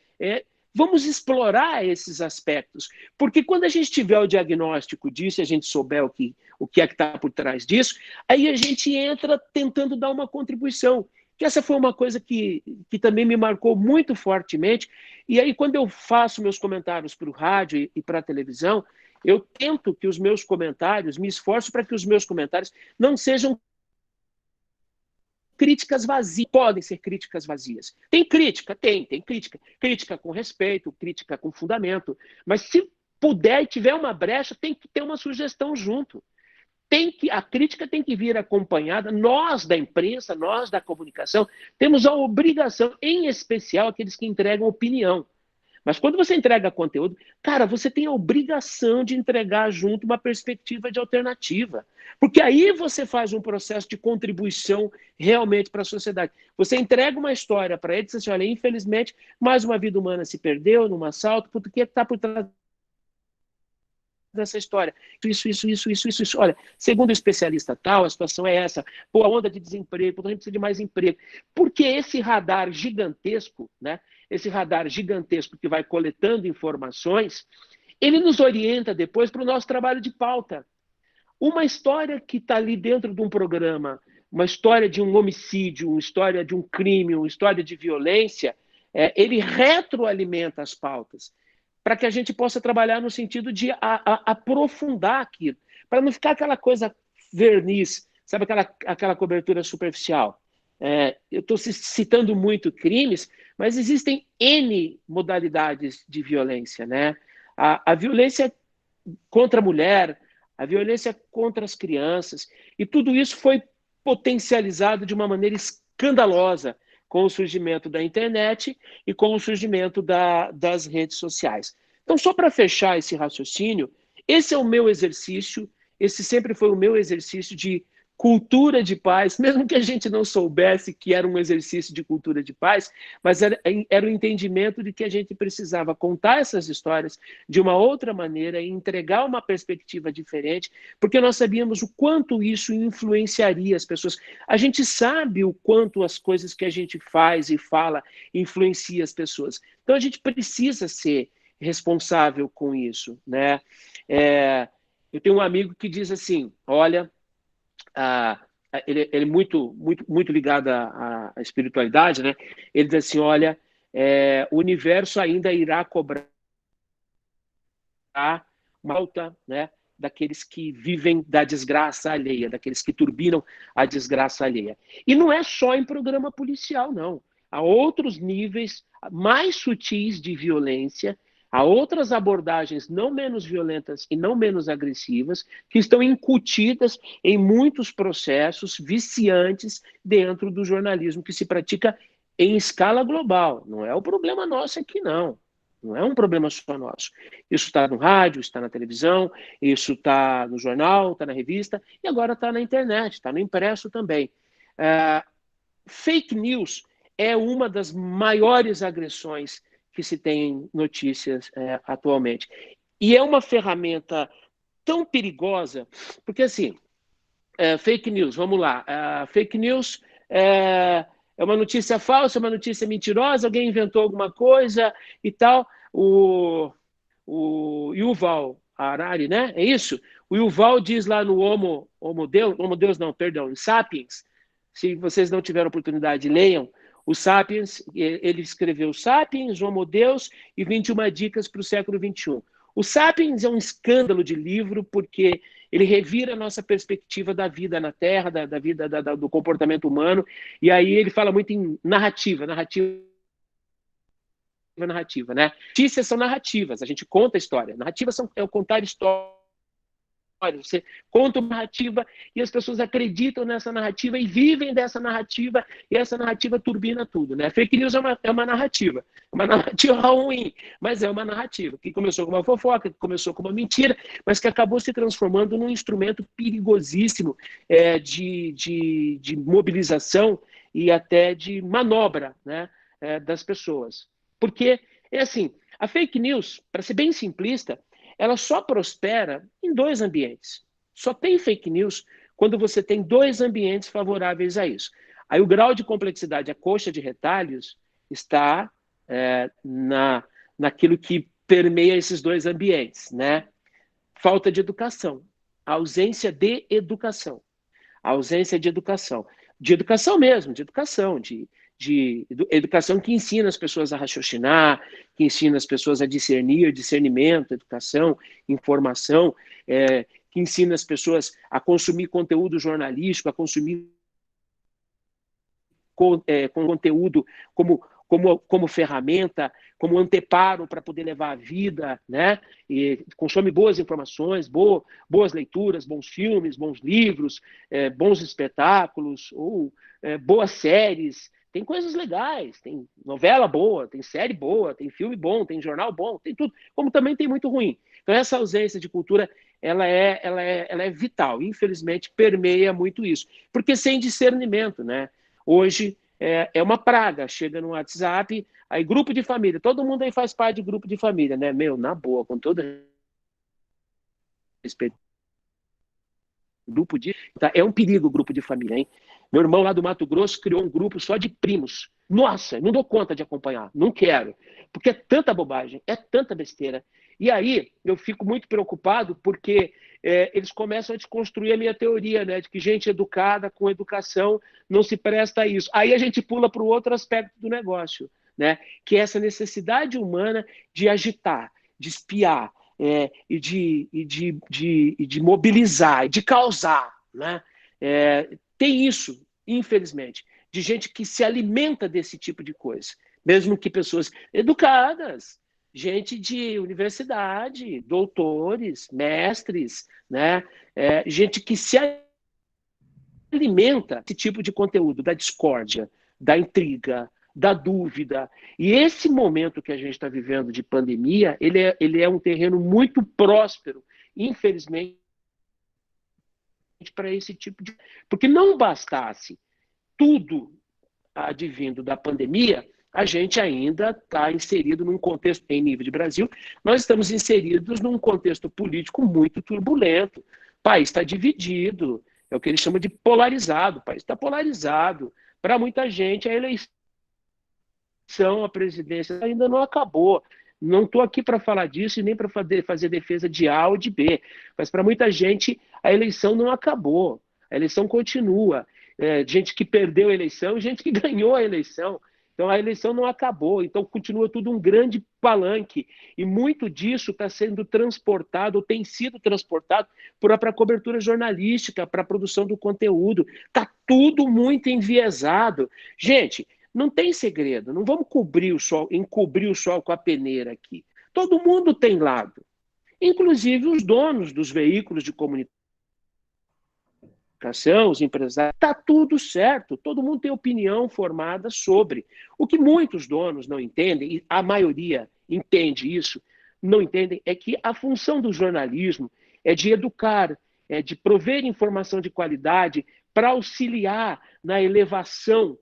[SPEAKER 2] Vamos explorar esses aspectos, porque quando a gente tiver o diagnóstico disso, a gente souber o que é que está por trás disso, aí a gente entra tentando dar uma contribuição. Que essa foi uma coisa que também me marcou muito fortemente. E aí, quando eu faço meus comentários para o rádio e para a televisão, eu tento que os meus comentários, me esforço para que os meus comentários não sejam críticas vazias. Podem ser críticas vazias. Tem crítica? Tem crítica. Crítica com respeito, crítica com fundamento. Mas se puder e tiver uma brecha, tem que ter uma sugestão junto. A crítica tem que vir acompanhada. Nós da imprensa, nós da comunicação, temos a obrigação, em especial aqueles que entregam opinião. Mas quando você entrega conteúdo, cara, você tem a obrigação de entregar junto uma perspectiva de alternativa. Porque aí você faz um processo de contribuição realmente para a sociedade. Você entrega uma história para eles e diz assim, olha, infelizmente, mais uma vida humana se perdeu num assalto, porque o que está por trás dessa história? Isso. Olha, segundo o especialista tal, a situação é essa. Pô, a onda de desemprego, a gente precisa de mais emprego. Porque esse radar gigantesco, né? Esse radar gigantesco que vai coletando informações, ele nos orienta depois para o nosso trabalho de pauta. Uma história que está ali dentro de um programa, uma história de um homicídio, uma história de um crime, uma história de violência, ele retroalimenta as pautas para que a gente possa trabalhar no sentido de aprofundar aquilo, para não ficar aquela coisa verniz, sabe, aquela cobertura superficial. Eu estou citando muito crimes, mas existem N modalidades de violência, né? A violência contra a mulher, a violência contra as crianças, e tudo isso foi potencializado de uma maneira escandalosa com o surgimento da internet e com o surgimento das redes sociais. Então, só para fechar esse raciocínio, esse é o meu exercício, esse sempre foi o meu exercício de cultura de paz, mesmo que a gente não soubesse que era um exercício de cultura de paz, mas era o entendimento de que a gente precisava contar essas histórias de uma outra maneira e entregar uma perspectiva diferente, porque nós sabíamos o quanto isso influenciaria as pessoas. A gente sabe o quanto as coisas que a gente faz e fala influenciam as pessoas. Então a gente precisa ser responsável com isso, né? Eu tenho um amigo que diz assim, olha, ele é muito ligado à espiritualidade, né? Ele diz assim, olha, o universo ainda irá cobrar uma alta, né, daqueles que vivem da desgraça alheia, daqueles que turbinam a desgraça alheia. E não é só em programa policial, não. Há outros níveis mais sutis de violência, há outras abordagens não menos violentas e não menos agressivas que estão incutidas em muitos processos viciantes dentro do jornalismo que se pratica em escala global. Não é o problema nosso aqui, não. Não é um problema só nosso. Isso está no rádio, está na televisão, isso está no jornal, está na revista e agora está na internet, está no impresso também. Fake news é uma das maiores agressões que se tem em notícias atualmente. E é uma ferramenta tão perigosa, porque assim, fake news, vamos lá, fake news é uma notícia falsa, uma notícia mentirosa, alguém inventou alguma coisa e tal. O Yuval Harari, né? É isso? O Yuval diz lá no Homo Deus não, perdão, Sapiens, se vocês não tiveram oportunidade, leiam, o Sapiens, ele escreveu Sapiens, Homo Deus e 21 dicas para o século XXI. O Sapiens é um escândalo de livro porque ele revira a nossa perspectiva da vida na Terra, da vida, do comportamento humano, e aí ele fala muito em narrativa, né? Notícias são narrativas, a gente conta história. Narrativas é o contar história. Você conta uma narrativa e as pessoas acreditam nessa narrativa e vivem dessa narrativa e essa narrativa turbina tudo, né? Fake news é uma narrativa ruim, mas é uma narrativa que começou com uma fofoca, que começou com uma mentira, mas que acabou se transformando num instrumento perigosíssimo de mobilização e até de manobra, né, das pessoas. Porque, é assim, a fake news, para ser bem simplista, ela só prospera em dois ambientes. Só tem fake news quando você tem dois ambientes favoráveis a isso. Aí o grau de complexidade, a coxa de retalhos, está naquilo que permeia esses dois ambientes, né? Falta de educação, ausência de educação, ausência de educação mesmo, de educação que ensina as pessoas a raciocinar, que ensina as pessoas a discernir, discernimento, educação, informação, que ensina as pessoas a consumir conteúdo jornalístico, a consumir conteúdo como ferramenta, como anteparo para poder levar a vida, né? E consome boas informações, boas leituras, bons filmes, bons livros, bons espetáculos, ou boas séries. Tem coisas legais, tem novela boa, tem série boa, tem filme bom, tem jornal bom, tem tudo, como também tem muito ruim. Então essa ausência de cultura, ela é vital, infelizmente permeia muito isso, porque sem discernimento, né? Hoje é uma praga, chega no WhatsApp, aí grupo de família, todo mundo aí faz parte de grupo de família, né? Meu, na boa, com todo respeito, grupo de... Tá? É um perigo o grupo de família, hein? Meu irmão lá do Mato Grosso criou um grupo só de primos. Nossa, não dou conta de acompanhar, não quero. Porque é tanta bobagem, é tanta besteira. E aí eu fico muito preocupado porque eles começam a desconstruir a minha teoria, né, de que gente educada com educação não se presta a isso. Aí a gente pula para o outro aspecto do negócio, né, que é essa necessidade humana de agitar, de espiar, de mobilizar, de causar. Né? Tem isso, infelizmente, de gente que se alimenta desse tipo de coisa, mesmo que pessoas educadas, gente de universidade, doutores, mestres, né? Gente que se alimenta desse tipo de conteúdo, da discórdia, da intriga, da dúvida. E esse momento que a gente está vivendo de pandemia, ele é um terreno muito próspero, infelizmente, para esse tipo de... Porque não bastasse tudo advindo da pandemia, a gente ainda está inserido num contexto, em nível de Brasil, nós estamos inseridos num contexto político muito turbulento. O país está dividido, é o que eles chamam de polarizado, o país está polarizado. Para muita gente, a eleição, a presidência ainda não acabou. Não estou aqui para falar disso e nem para fazer defesa de A ou de B, mas para muita gente a eleição não acabou, a eleição continua. Gente que perdeu a eleição, gente que ganhou a eleição. Então a eleição não acabou, então continua tudo um grande palanque. E muito disso está sendo transportado, ou tem sido transportado, para a cobertura jornalística, para a produção do conteúdo. Está tudo muito enviesado. Gente, não tem segredo, não vamos encobrir o sol com a peneira aqui. Todo mundo tem lado, inclusive os donos dos veículos de comunicação, os empresários. Está tudo certo, todo mundo tem opinião formada sobre. O que muitos donos não entendem, e a maioria entende isso, não entendem, é que a função do jornalismo é de educar, é de prover informação de qualidade para auxiliar na elevação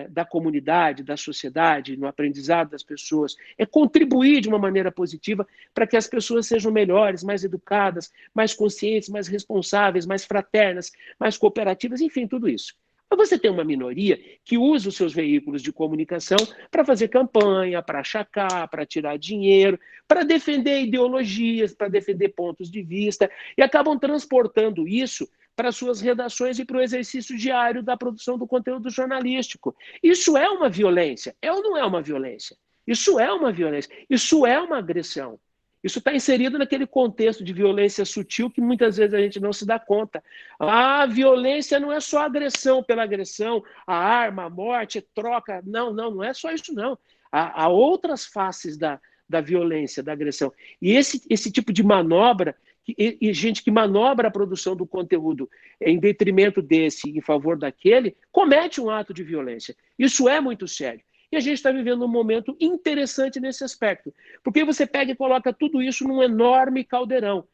[SPEAKER 2] da comunidade, da sociedade, no aprendizado das pessoas, é contribuir de uma maneira positiva para que as pessoas sejam melhores, mais educadas, mais conscientes, mais responsáveis, mais fraternas, mais cooperativas, enfim, tudo isso. Mas você tem uma minoria que usa os seus veículos de comunicação para fazer campanha, para achacar, para tirar dinheiro, para defender ideologias, para defender pontos de vista, e acabam transportando isso para suas redações e para o exercício diário da produção do conteúdo jornalístico. Isso é uma violência? É ou não é uma violência? Isso é uma violência. Isso é uma agressão. Isso está inserido naquele contexto de violência sutil que muitas vezes a gente não se dá conta. A violência não é só agressão pela agressão, a arma, a morte, troca. Não é só isso, não. Há outras faces da violência, da agressão. E esse tipo de manobra, e gente que manobra a produção do conteúdo em detrimento desse, em favor daquele, comete um ato de violência. Isso é muito sério. E a gente está vivendo um momento interessante nesse aspecto, porque você pega e coloca tudo isso num enorme caldeirão.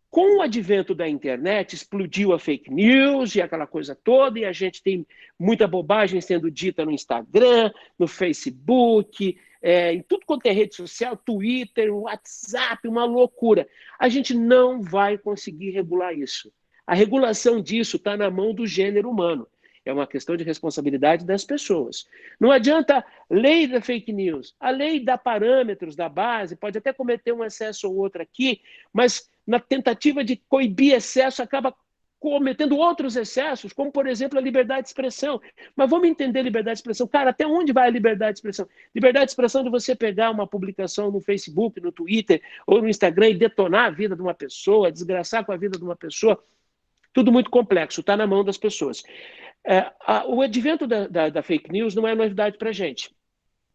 [SPEAKER 2] Com o advento da internet, explodiu a fake news e aquela coisa toda, e a gente tem muita bobagem sendo dita no Instagram, no Facebook, em tudo quanto é rede social, Twitter, WhatsApp, uma loucura. A gente não vai conseguir regular isso. A regulação disso está na mão do gênero humano. É uma questão de responsabilidade das pessoas. Não adianta lei da fake news. A lei dá parâmetros da base, pode até cometer um excesso ou outro aqui, mas na tentativa de coibir excesso, acaba cometendo outros excessos, como, por exemplo, a liberdade de expressão. Mas vamos entender liberdade de expressão. Cara, até onde vai a liberdade de expressão? Liberdade de expressão de você pegar uma publicação no Facebook, no Twitter ou no Instagram e detonar a vida de uma pessoa, desgraçar com a vida de uma pessoa. Tudo muito complexo, está na mão das pessoas. O advento da fake news não é novidade para a gente.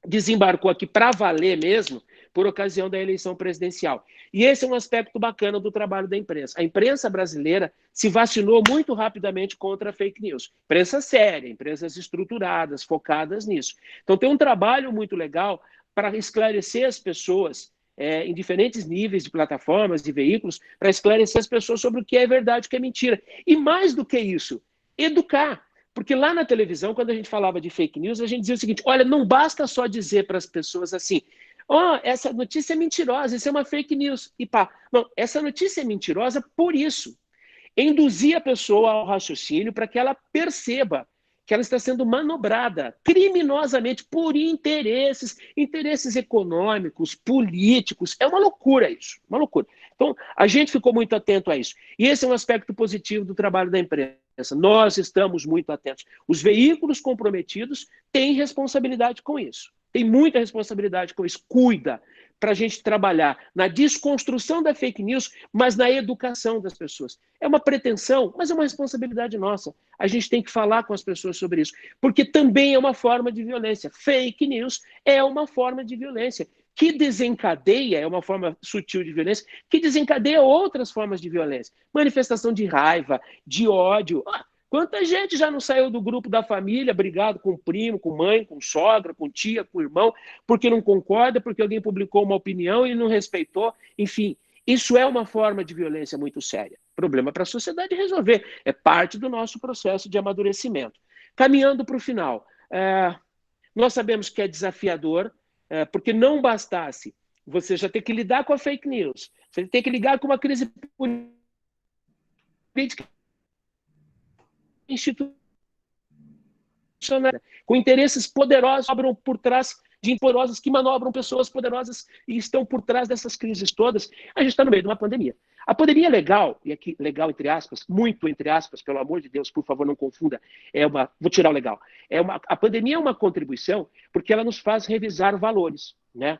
[SPEAKER 2] Desembarcou aqui para valer mesmo por ocasião da eleição presidencial. E esse é um aspecto bacana do trabalho da imprensa. A imprensa brasileira se vacinou muito rapidamente contra a fake news. Imprensa séria, empresas estruturadas, focadas nisso. Então tem um trabalho muito legal para esclarecer as pessoas em diferentes níveis de plataformas, de veículos, para esclarecer as pessoas sobre o que é verdade e o que é mentira. E mais do que isso, educar. Porque lá na televisão, quando a gente falava de fake news, a gente dizia o seguinte, olha, não basta só dizer para as pessoas assim, essa notícia é mentirosa, isso é uma fake news. E pá, não, essa notícia é mentirosa por isso. Induzir a pessoa ao raciocínio para que ela perceba que ela está sendo manobrada criminosamente por interesses econômicos, políticos. É uma loucura isso, uma loucura. Então, a gente ficou muito atento a isso. E esse é um aspecto positivo do trabalho da imprensa. Nós estamos muito atentos. Os veículos comprometidos têm responsabilidade com isso. Tem muita responsabilidade com isso. Cuida para a gente trabalhar na desconstrução da fake news, mas na educação das pessoas. É uma pretensão, mas é uma responsabilidade nossa. A gente tem que falar com as pessoas sobre isso, porque também é uma forma de violência. Fake news é uma forma de violência, que desencadeia, é uma forma sutil de violência, que desencadeia outras formas de violência. Manifestação de raiva, de ódio. Quanta gente já não saiu do grupo da família, brigado com primo, com mãe, com sogra, com tia, com irmão, porque não concorda, porque alguém publicou uma opinião e não respeitou. Enfim, isso é uma forma de violência muito séria. Problema para a sociedade resolver. É parte do nosso processo de amadurecimento. Caminhando para o final, nós sabemos que é desafiador, porque não bastasse você já ter que lidar com a fake news, você tem que lidar com uma crise política institucional, com interesses poderosos que manobram por trás de poderosos que manobram pessoas poderosas e estão por trás dessas crises todas. A gente está no meio de uma pandemia. A pandemia é legal, e aqui legal entre aspas, muito entre aspas, pelo amor de Deus, por favor, não confunda, vou tirar o legal. A pandemia é uma contribuição porque ela nos faz revisar valores, né?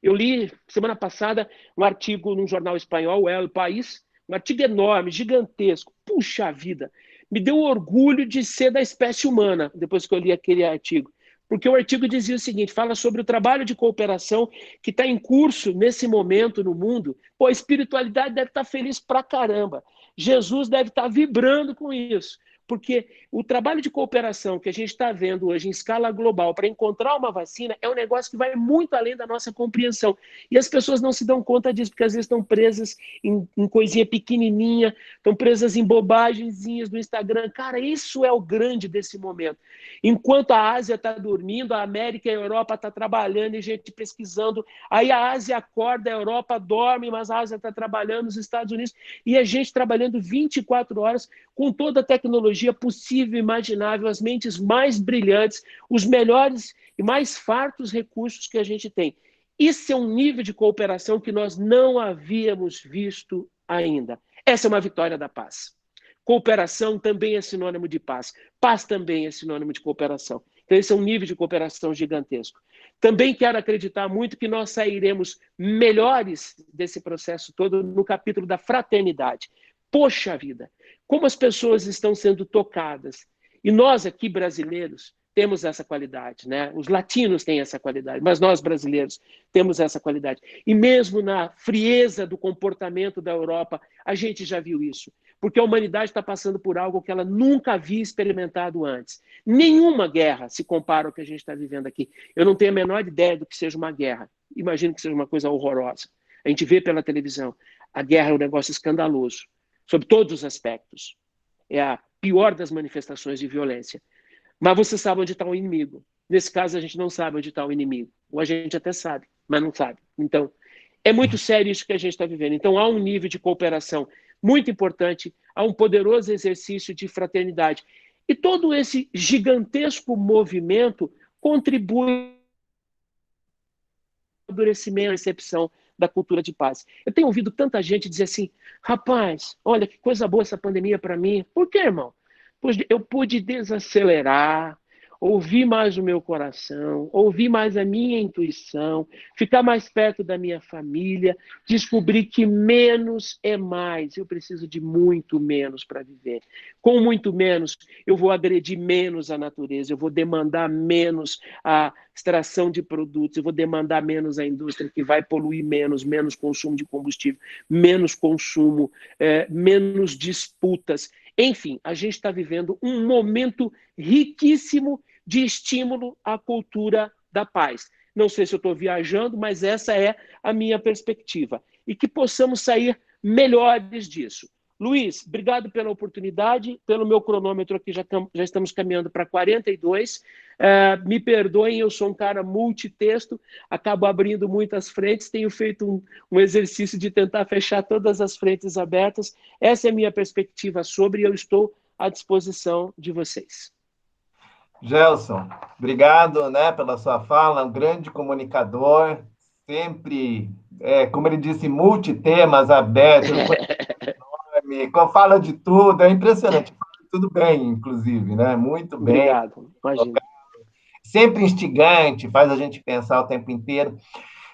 [SPEAKER 2] Eu li semana passada um artigo num jornal espanhol, El País, um artigo enorme, gigantesco. Puxa vida, me deu orgulho de ser da espécie humana, depois que eu li aquele artigo. Porque o artigo dizia o seguinte, fala sobre o trabalho de cooperação que está em curso nesse momento no mundo. Pô, a espiritualidade deve estar feliz pra caramba. Jesus deve estar vibrando com isso. Porque o trabalho de cooperação que a gente está vendo hoje em escala global para encontrar uma vacina é um negócio que vai muito além da nossa compreensão. E as pessoas não se dão conta disso, porque às vezes estão presas em coisinha pequenininha, estão presas em bobagenzinhas do Instagram. Cara, isso é o grande desse momento. Enquanto a Ásia está dormindo, a América e a Europa estão trabalhando e gente pesquisando. Aí a Ásia acorda, a Europa dorme, mas a Ásia está trabalhando, os Estados Unidos, e a gente trabalhando 24 horas com toda a tecnologia possível e imaginável, as mentes mais brilhantes, os melhores e mais fartos recursos que a gente tem. Isso é um nível de cooperação que nós não havíamos visto ainda. Essa é uma vitória da paz. Cooperação também é sinônimo de paz. Paz também é sinônimo de cooperação. Então, esse é um nível de cooperação gigantesco. Também quero acreditar muito que nós sairemos melhores desse processo todo no capítulo da fraternidade. Poxa vida, como as pessoas estão sendo tocadas. E nós aqui, brasileiros, temos essa qualidade, né? Os latinos têm essa qualidade, mas nós, brasileiros, temos essa qualidade. E mesmo na frieza do comportamento da Europa, a gente já viu isso. Porque a humanidade está passando por algo que ela nunca havia experimentado antes. Nenhuma guerra se compara ao que a gente está vivendo aqui. Eu não tenho a menor ideia do que seja uma guerra. Imagino que seja uma coisa horrorosa. A gente vê pela televisão. A guerra é um negócio escandaloso, sob todos os aspectos. É a pior das manifestações de violência. Mas você sabe onde está o inimigo. Nesse caso, a gente não sabe onde está o inimigo. Ou a gente até sabe, mas não sabe. Então, é muito sério isso que a gente está vivendo. Então, há um nível de cooperação muito importante, há um poderoso exercício de fraternidade. E todo esse gigantesco movimento contribui para o amadurecimento, a recepção da cultura de paz. Eu tenho ouvido tanta gente dizer assim, rapaz, olha que coisa boa essa pandemia para mim. Por quê, irmão? Pois eu pude desacelerar, ouvir mais o meu coração, ouvir mais a minha intuição, ficar mais perto da minha família, descobrir que menos é mais. Eu preciso de muito menos para viver. Com muito menos, eu vou agredir menos a natureza, eu vou demandar menos a extração de produtos, eu vou demandar menos a indústria, que vai poluir menos, menos consumo de combustível, menos consumo, menos disputas. Enfim, a gente está vivendo um momento riquíssimo de estímulo à cultura da paz. Não sei se eu estou viajando, mas essa é a minha perspectiva. E que possamos sair melhores disso. Luiz, obrigado pela oportunidade, pelo meu cronômetro aqui, já estamos caminhando para 42. Me perdoem, eu sou um cara multitexto, acabo abrindo muitas frentes, tenho feito um exercício de tentar fechar todas as frentes abertas. Essa é a minha perspectiva sobre, e eu estou à disposição de vocês.
[SPEAKER 1] Gelson, obrigado, né, pela sua fala, um grande comunicador, sempre, como ele disse, multitemas, aberto, fala de tudo, é impressionante, fala de tudo bem, inclusive, né, muito bem,
[SPEAKER 2] Obrigado, imagina.
[SPEAKER 1] sempre instigante, faz a gente pensar o tempo inteiro.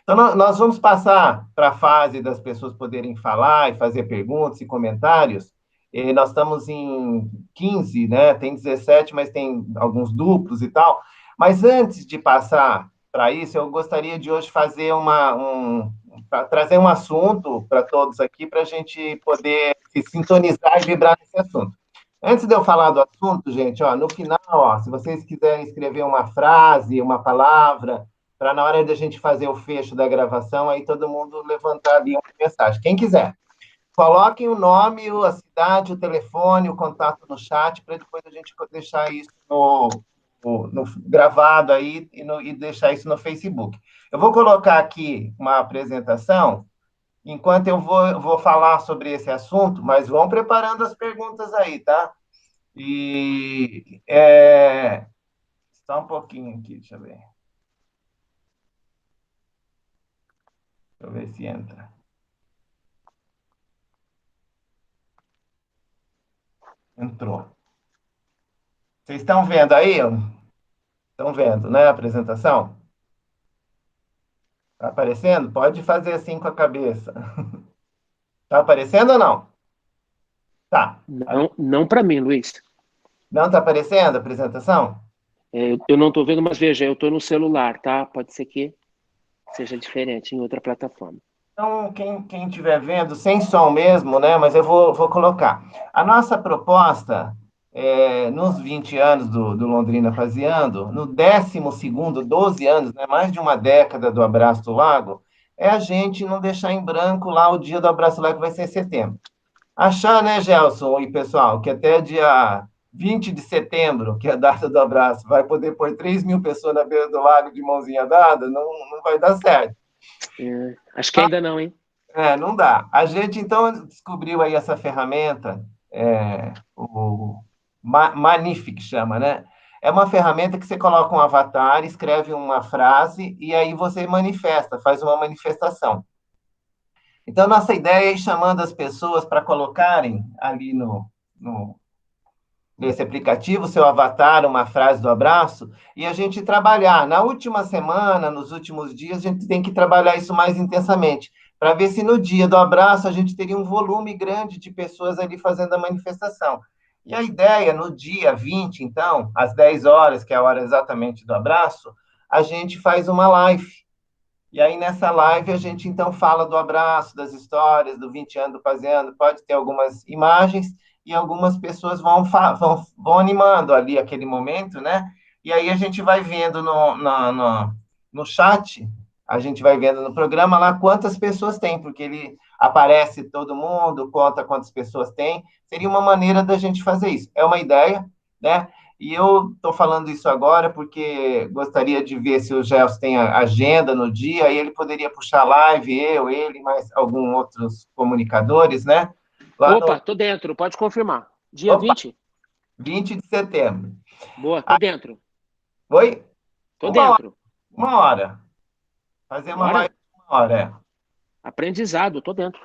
[SPEAKER 1] Então, nós vamos passar para a fase das pessoas poderem falar e fazer perguntas e comentários. E nós estamos em 15, né? Tem 17, mas tem alguns duplos e tal. Mas antes de passar para isso, eu gostaria de hoje fazer trazer um assunto para todos aqui, para a gente poder se sintonizar e vibrar nesse assunto. Antes de eu falar do assunto, gente, ó, no final, ó, se vocês quiserem escrever uma frase, uma palavra, para na hora da gente fazer o fecho da gravação, aí todo mundo levantar ali uma mensagem. Quem quiser, coloquem o nome, a cidade, o telefone, o contato no chat, para depois a gente deixar isso gravado aí e deixar isso no Facebook. Eu vou colocar aqui uma apresentação, enquanto eu vou falar sobre esse assunto, mas vão preparando as perguntas aí, tá? E só um pouquinho aqui, deixa eu ver. Deixa eu ver se entra. Entrou. Vocês estão vendo aí? Estão vendo, né, a apresentação? Está aparecendo? Pode fazer assim com a cabeça. Está aparecendo ou não? Tá.
[SPEAKER 2] Não, não para mim, Luiz.
[SPEAKER 1] Não está aparecendo a apresentação?
[SPEAKER 2] Eu não estou vendo, mas veja, eu estou no celular, tá? Pode ser que seja diferente em outra plataforma.
[SPEAKER 1] Então, quem estiver vendo, sem som mesmo, né? Mas eu vou colocar. A nossa proposta, nos 20 anos do Londrina Faseando, no 12º, 12 anos, né? Mais de uma década do Abraço do Lago, é a gente não deixar em branco lá o dia do Abraço do Lago, que vai ser em setembro. Achar, né, Gelson e pessoal, que até dia 20 de setembro, que é a data do abraço, vai poder pôr 3.000 pessoas na beira do lago de mãozinha dada, não vai dar certo.
[SPEAKER 2] Acho que ainda não, hein?
[SPEAKER 1] Não dá. A gente, então, descobriu aí essa ferramenta, o Magnific chama, né? É uma ferramenta que você coloca um avatar, escreve uma frase e aí você manifesta, faz uma manifestação. Então, nossa ideia é ir chamando as pessoas para colocarem ali nesse aplicativo, seu avatar, uma frase do abraço, e a gente trabalhar. Na última semana, nos últimos dias, a gente tem que trabalhar isso mais intensamente, para ver se no dia do abraço a gente teria um volume grande de pessoas ali fazendo a manifestação. E a ideia, no dia 20, então, às 10 horas, que é a hora exatamente do abraço, a gente faz uma live. E aí, nessa live, a gente, então, fala do abraço, das histórias, do 20 anos do Pazeando, pode ter algumas imagens, e algumas pessoas vão animando ali aquele momento, né? E aí a gente vai vendo no chat, a gente vai vendo no programa lá quantas pessoas tem, porque ele aparece todo mundo, conta quantas pessoas tem. Seria uma maneira da gente fazer isso. É uma ideia, né? E eu estou falando isso agora porque gostaria de ver se o Gelson tem a agenda no dia, e ele poderia puxar live, ele, mais alguns outros comunicadores, né? Lá no,
[SPEAKER 2] Opa, tô dentro, pode confirmar. Dia
[SPEAKER 1] opa,
[SPEAKER 2] 20?
[SPEAKER 1] 20 de setembro.
[SPEAKER 2] Boa, tô
[SPEAKER 1] Ah,
[SPEAKER 2] dentro.
[SPEAKER 1] oi?
[SPEAKER 2] Tô
[SPEAKER 1] Uma hora.
[SPEAKER 2] dentro.
[SPEAKER 1] Uma hora. Fazer uma live
[SPEAKER 2] Bora?
[SPEAKER 1] de uma hora,
[SPEAKER 2] Aprendizado, tô dentro.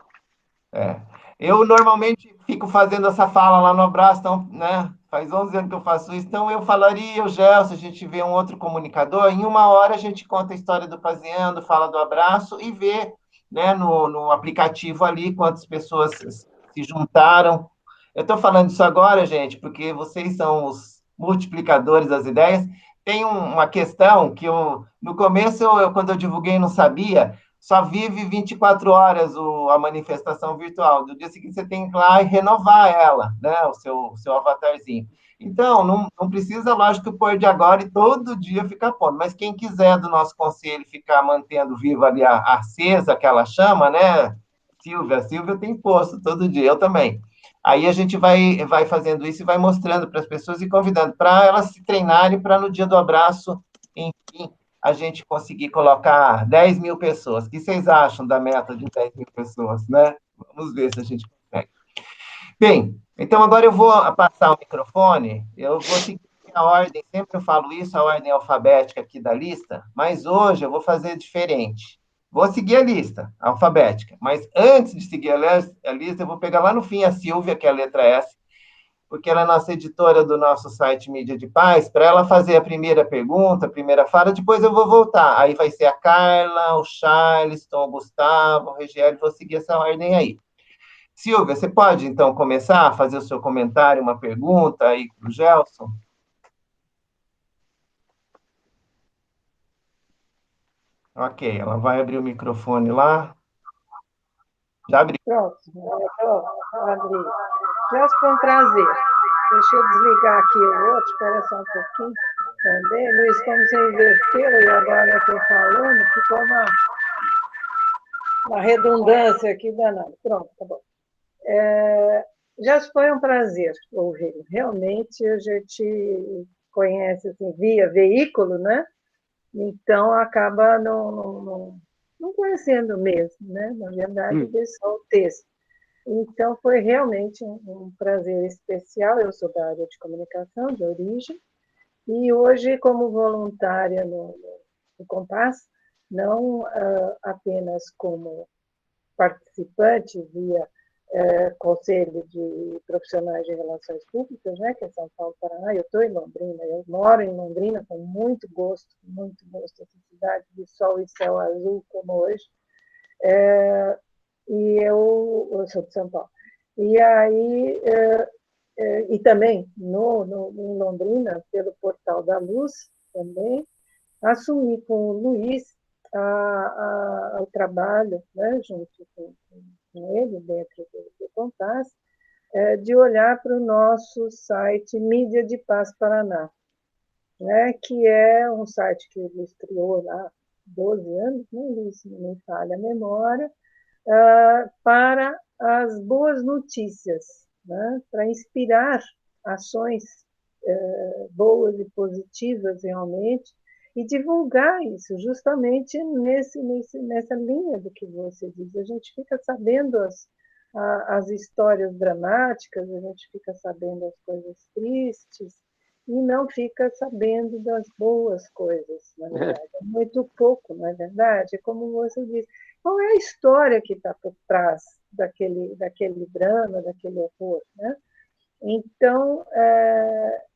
[SPEAKER 1] Eu normalmente fico fazendo essa fala lá no abraço, então, né? Faz 11 anos que eu faço isso, então eu falaria, o Gelson, a gente vê um outro comunicador, em uma hora a gente conta a história do Pazeando, fala do abraço e vê, né, no aplicativo ali quantas pessoas se juntaram. Eu estou falando isso agora, gente, porque vocês são os multiplicadores das ideias. Tem uma questão que no começo, quando eu divulguei, não sabia, só vive 24 horas a manifestação virtual. No dia seguinte, você tem que ir lá e renovar ela, né? O seu avatarzinho. Então, não precisa, lógico, pôr de agora e todo dia ficar pondo. Mas quem quiser do nosso conselho ficar mantendo viva ali acesa aquela chama, né? Silvia tem posto todo dia, eu também. Aí a gente vai fazendo isso e vai mostrando para as pessoas e convidando para elas se treinarem para no dia do abraço, enfim, a gente conseguir colocar 10.000 pessoas. O que vocês acham da meta de 10.000 pessoas, né? Vamos ver se a gente consegue. Bem, então agora eu vou passar o microfone, eu vou seguir a ordem, sempre eu falo isso, a ordem alfabética aqui da lista, mas hoje eu vou fazer diferente. Vou seguir a lista alfabética, mas antes de seguir a lista, eu vou pegar lá no fim a Silvia, que é a letra S, porque ela é nossa editora do nosso site Mídia de Paz, para ela fazer a primeira pergunta, a primeira fala, depois eu vou voltar. Aí vai ser a Carla, o Charleston, o Gustavo, o Regiel, vou seguir essa ordem aí. Silvia, você pode, então, começar a fazer o seu comentário, uma pergunta aí para o Gelson? Ok, ela vai abrir o microfone lá. Já abriu.
[SPEAKER 3] Pronto, abri. Já foi um prazer. Deixa eu desligar aqui o outro, espera só um pouquinho também. Luiz, como você inverteu e agora eu estou falando, ficou uma redundância aqui danada. Pronto, tá bom. Já foi um prazer ouvir. Realmente a gente conhece assim, via veículo, né? Então acaba não conhecendo mesmo, né? Na verdade, vê só o texto. Então, foi realmente um prazer especial. Eu sou da área de comunicação, de origem, e hoje, como voluntária no Compass, não apenas como participante via Conselho de Profissionais de Relações Públicas, né, que é São Paulo, Paraná, eu estou em Londrina, eu moro em Londrina com muito gosto essa cidade de sol e céu azul como hoje, e eu sou de São Paulo. E aí, e também em Londrina, pelo Portal da Luz, também, assumi com o Luiz o trabalho, né, junto com ele, dentro do Compass, de olhar para o nosso site Mídia de Paz Paraná, né, que é um site que ele criou lá há 12 anos, se não me falha a memória, para as boas notícias, né? Para inspirar ações boas e positivas realmente, e divulgar isso justamente nessa linha do que você diz. A gente fica sabendo as histórias dramáticas, a gente fica sabendo as coisas tristes, e não fica sabendo das boas coisas, na verdade. É muito pouco, não é verdade? É como você disse, qual é a história que está por trás daquele drama, daquele horror, né? Então,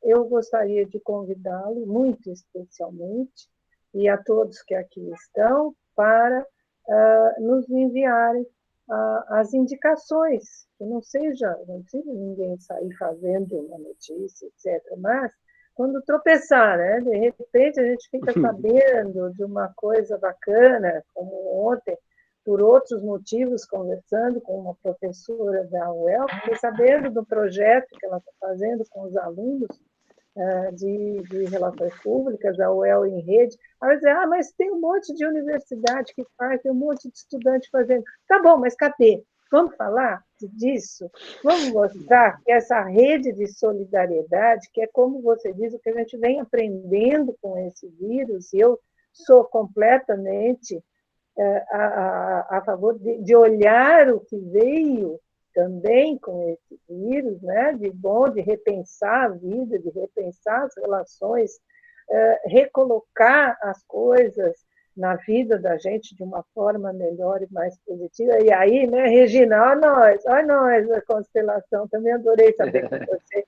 [SPEAKER 3] eu gostaria de convidá-lo, muito especialmente, e a todos que aqui estão, para nos enviarem as indicações, que não precisa ninguém sair fazendo uma notícia, etc., mas quando tropeçar, né? De repente a gente fica sabendo de uma coisa bacana, como ontem, por outros motivos, conversando com uma professora da UEL, fiquei sabendo do projeto que ela está fazendo com os alunos de Relações Públicas, da UEL em Rede. Ela dizer, mas tem um monte de universidade que faz, tem um monte de estudante fazendo. Tá bom, mas cadê? Vamos falar disso? Vamos mostrar que essa rede de solidariedade, que é como você diz, o que a gente vem aprendendo com esse vírus, e eu sou completamente a favor de olhar o que veio também com esse vírus, né? De repensar a vida, de repensar as relações, recolocar as coisas na vida da gente de uma forma melhor e mais positiva. E aí, né, Regina, olha nós, a constelação, também adorei saber que você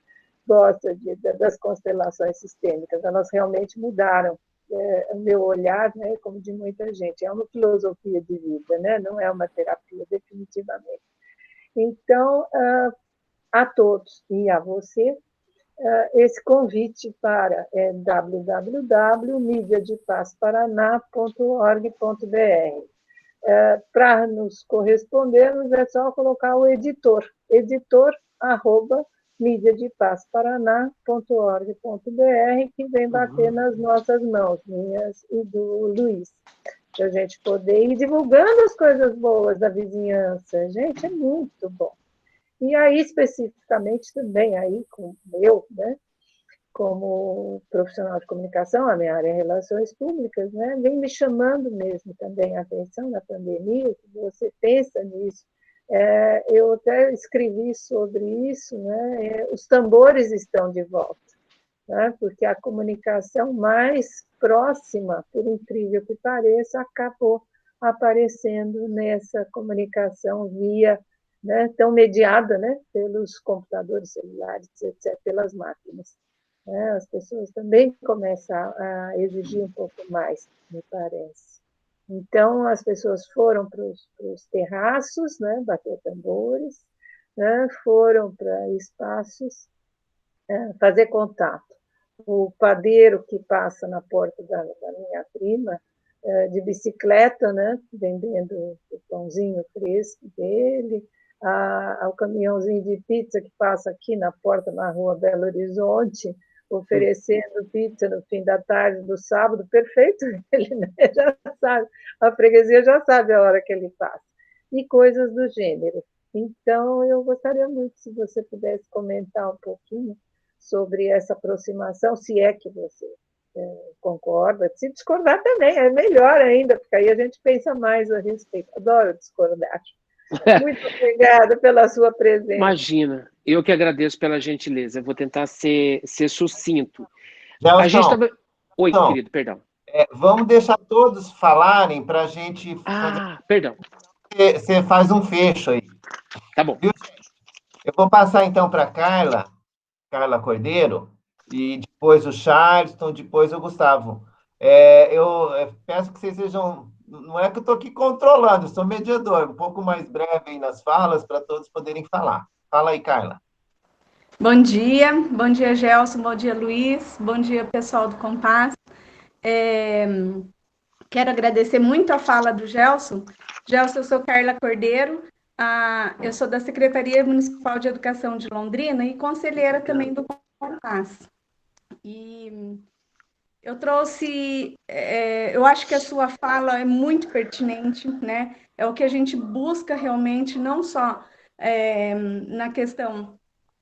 [SPEAKER 3] gosta das constelações sistêmicas, elas realmente mudaram o meu olhar, né, como de muita gente. É uma filosofia de vida, né? Não é uma terapia, definitivamente. Então, a todos e a você, esse convite para www.mediadepasparaná.org.br. Para nos correspondermos, é só colocar o editor arroba mediadepasparaná.org.br, que vem bater nas nossas mãos, minhas e do Luiz, para a gente poder ir divulgando as coisas boas da vizinhança. Gente, é muito bom. E aí, especificamente, também, aí, com eu, né, como profissional de comunicação, a minha área é relações públicas, né, vem me chamando mesmo também a atenção na pandemia, que você pensa nisso. Eu até escrevi sobre isso, né, os tambores estão de volta. né? Porque a comunicação mais próxima, por incrível que pareça, acabou aparecendo nessa comunicação via, né, tão mediada, né, pelos computadores celulares, etc., pelas máquinas. Né? As pessoas também começam a exigir um pouco mais, me parece. Então, as pessoas foram para os terraços, né, bater tambores, né, foram para espaços, fazer contato. O padeiro que passa na porta da minha prima, de bicicleta, né, vendendo o pãozinho fresco dele, ao caminhãozinho de pizza que passa aqui na porta, na rua Belo Horizonte, oferecendo pizza no fim da tarde do sábado, perfeito, ele, né, já sabe, a freguesia já sabe a hora que ele passa, e coisas do gênero. Então, eu gostaria muito se você pudesse comentar um pouquinho sobre essa aproximação, se é que você concorda. Se discordar também, é melhor ainda, porque aí a gente pensa mais a respeito. Adoro discordar. Muito obrigada pela sua presença.
[SPEAKER 2] Imagina, eu que agradeço pela gentileza. Eu vou tentar ser sucinto.
[SPEAKER 1] Gelson,
[SPEAKER 2] A gente tava... Oi, querido, perdão.
[SPEAKER 1] Vamos deixar todos falarem para a gente fazer...
[SPEAKER 2] perdão.
[SPEAKER 1] Você faz um fecho aí.
[SPEAKER 2] Tá bom.
[SPEAKER 1] Eu vou passar, então, para Carla Cordeiro, e depois o Charleston, depois o Gustavo. Eu peço que vocês sejam... Não é que eu estou aqui controlando, eu sou mediador, um pouco mais breve aí nas falas, para todos poderem falar. Fala aí, Carla.
[SPEAKER 4] Bom dia, Gelson, bom dia, Luiz, bom dia, pessoal do Compass. Quero agradecer muito a fala do Gelson. Gelson, eu sou Carla Cordeiro, eu sou da Secretaria Municipal de Educação de Londrina e conselheira também do Compass. E eu trouxe, eu acho que a sua fala é muito pertinente, né? É o que a gente busca realmente, não só na questão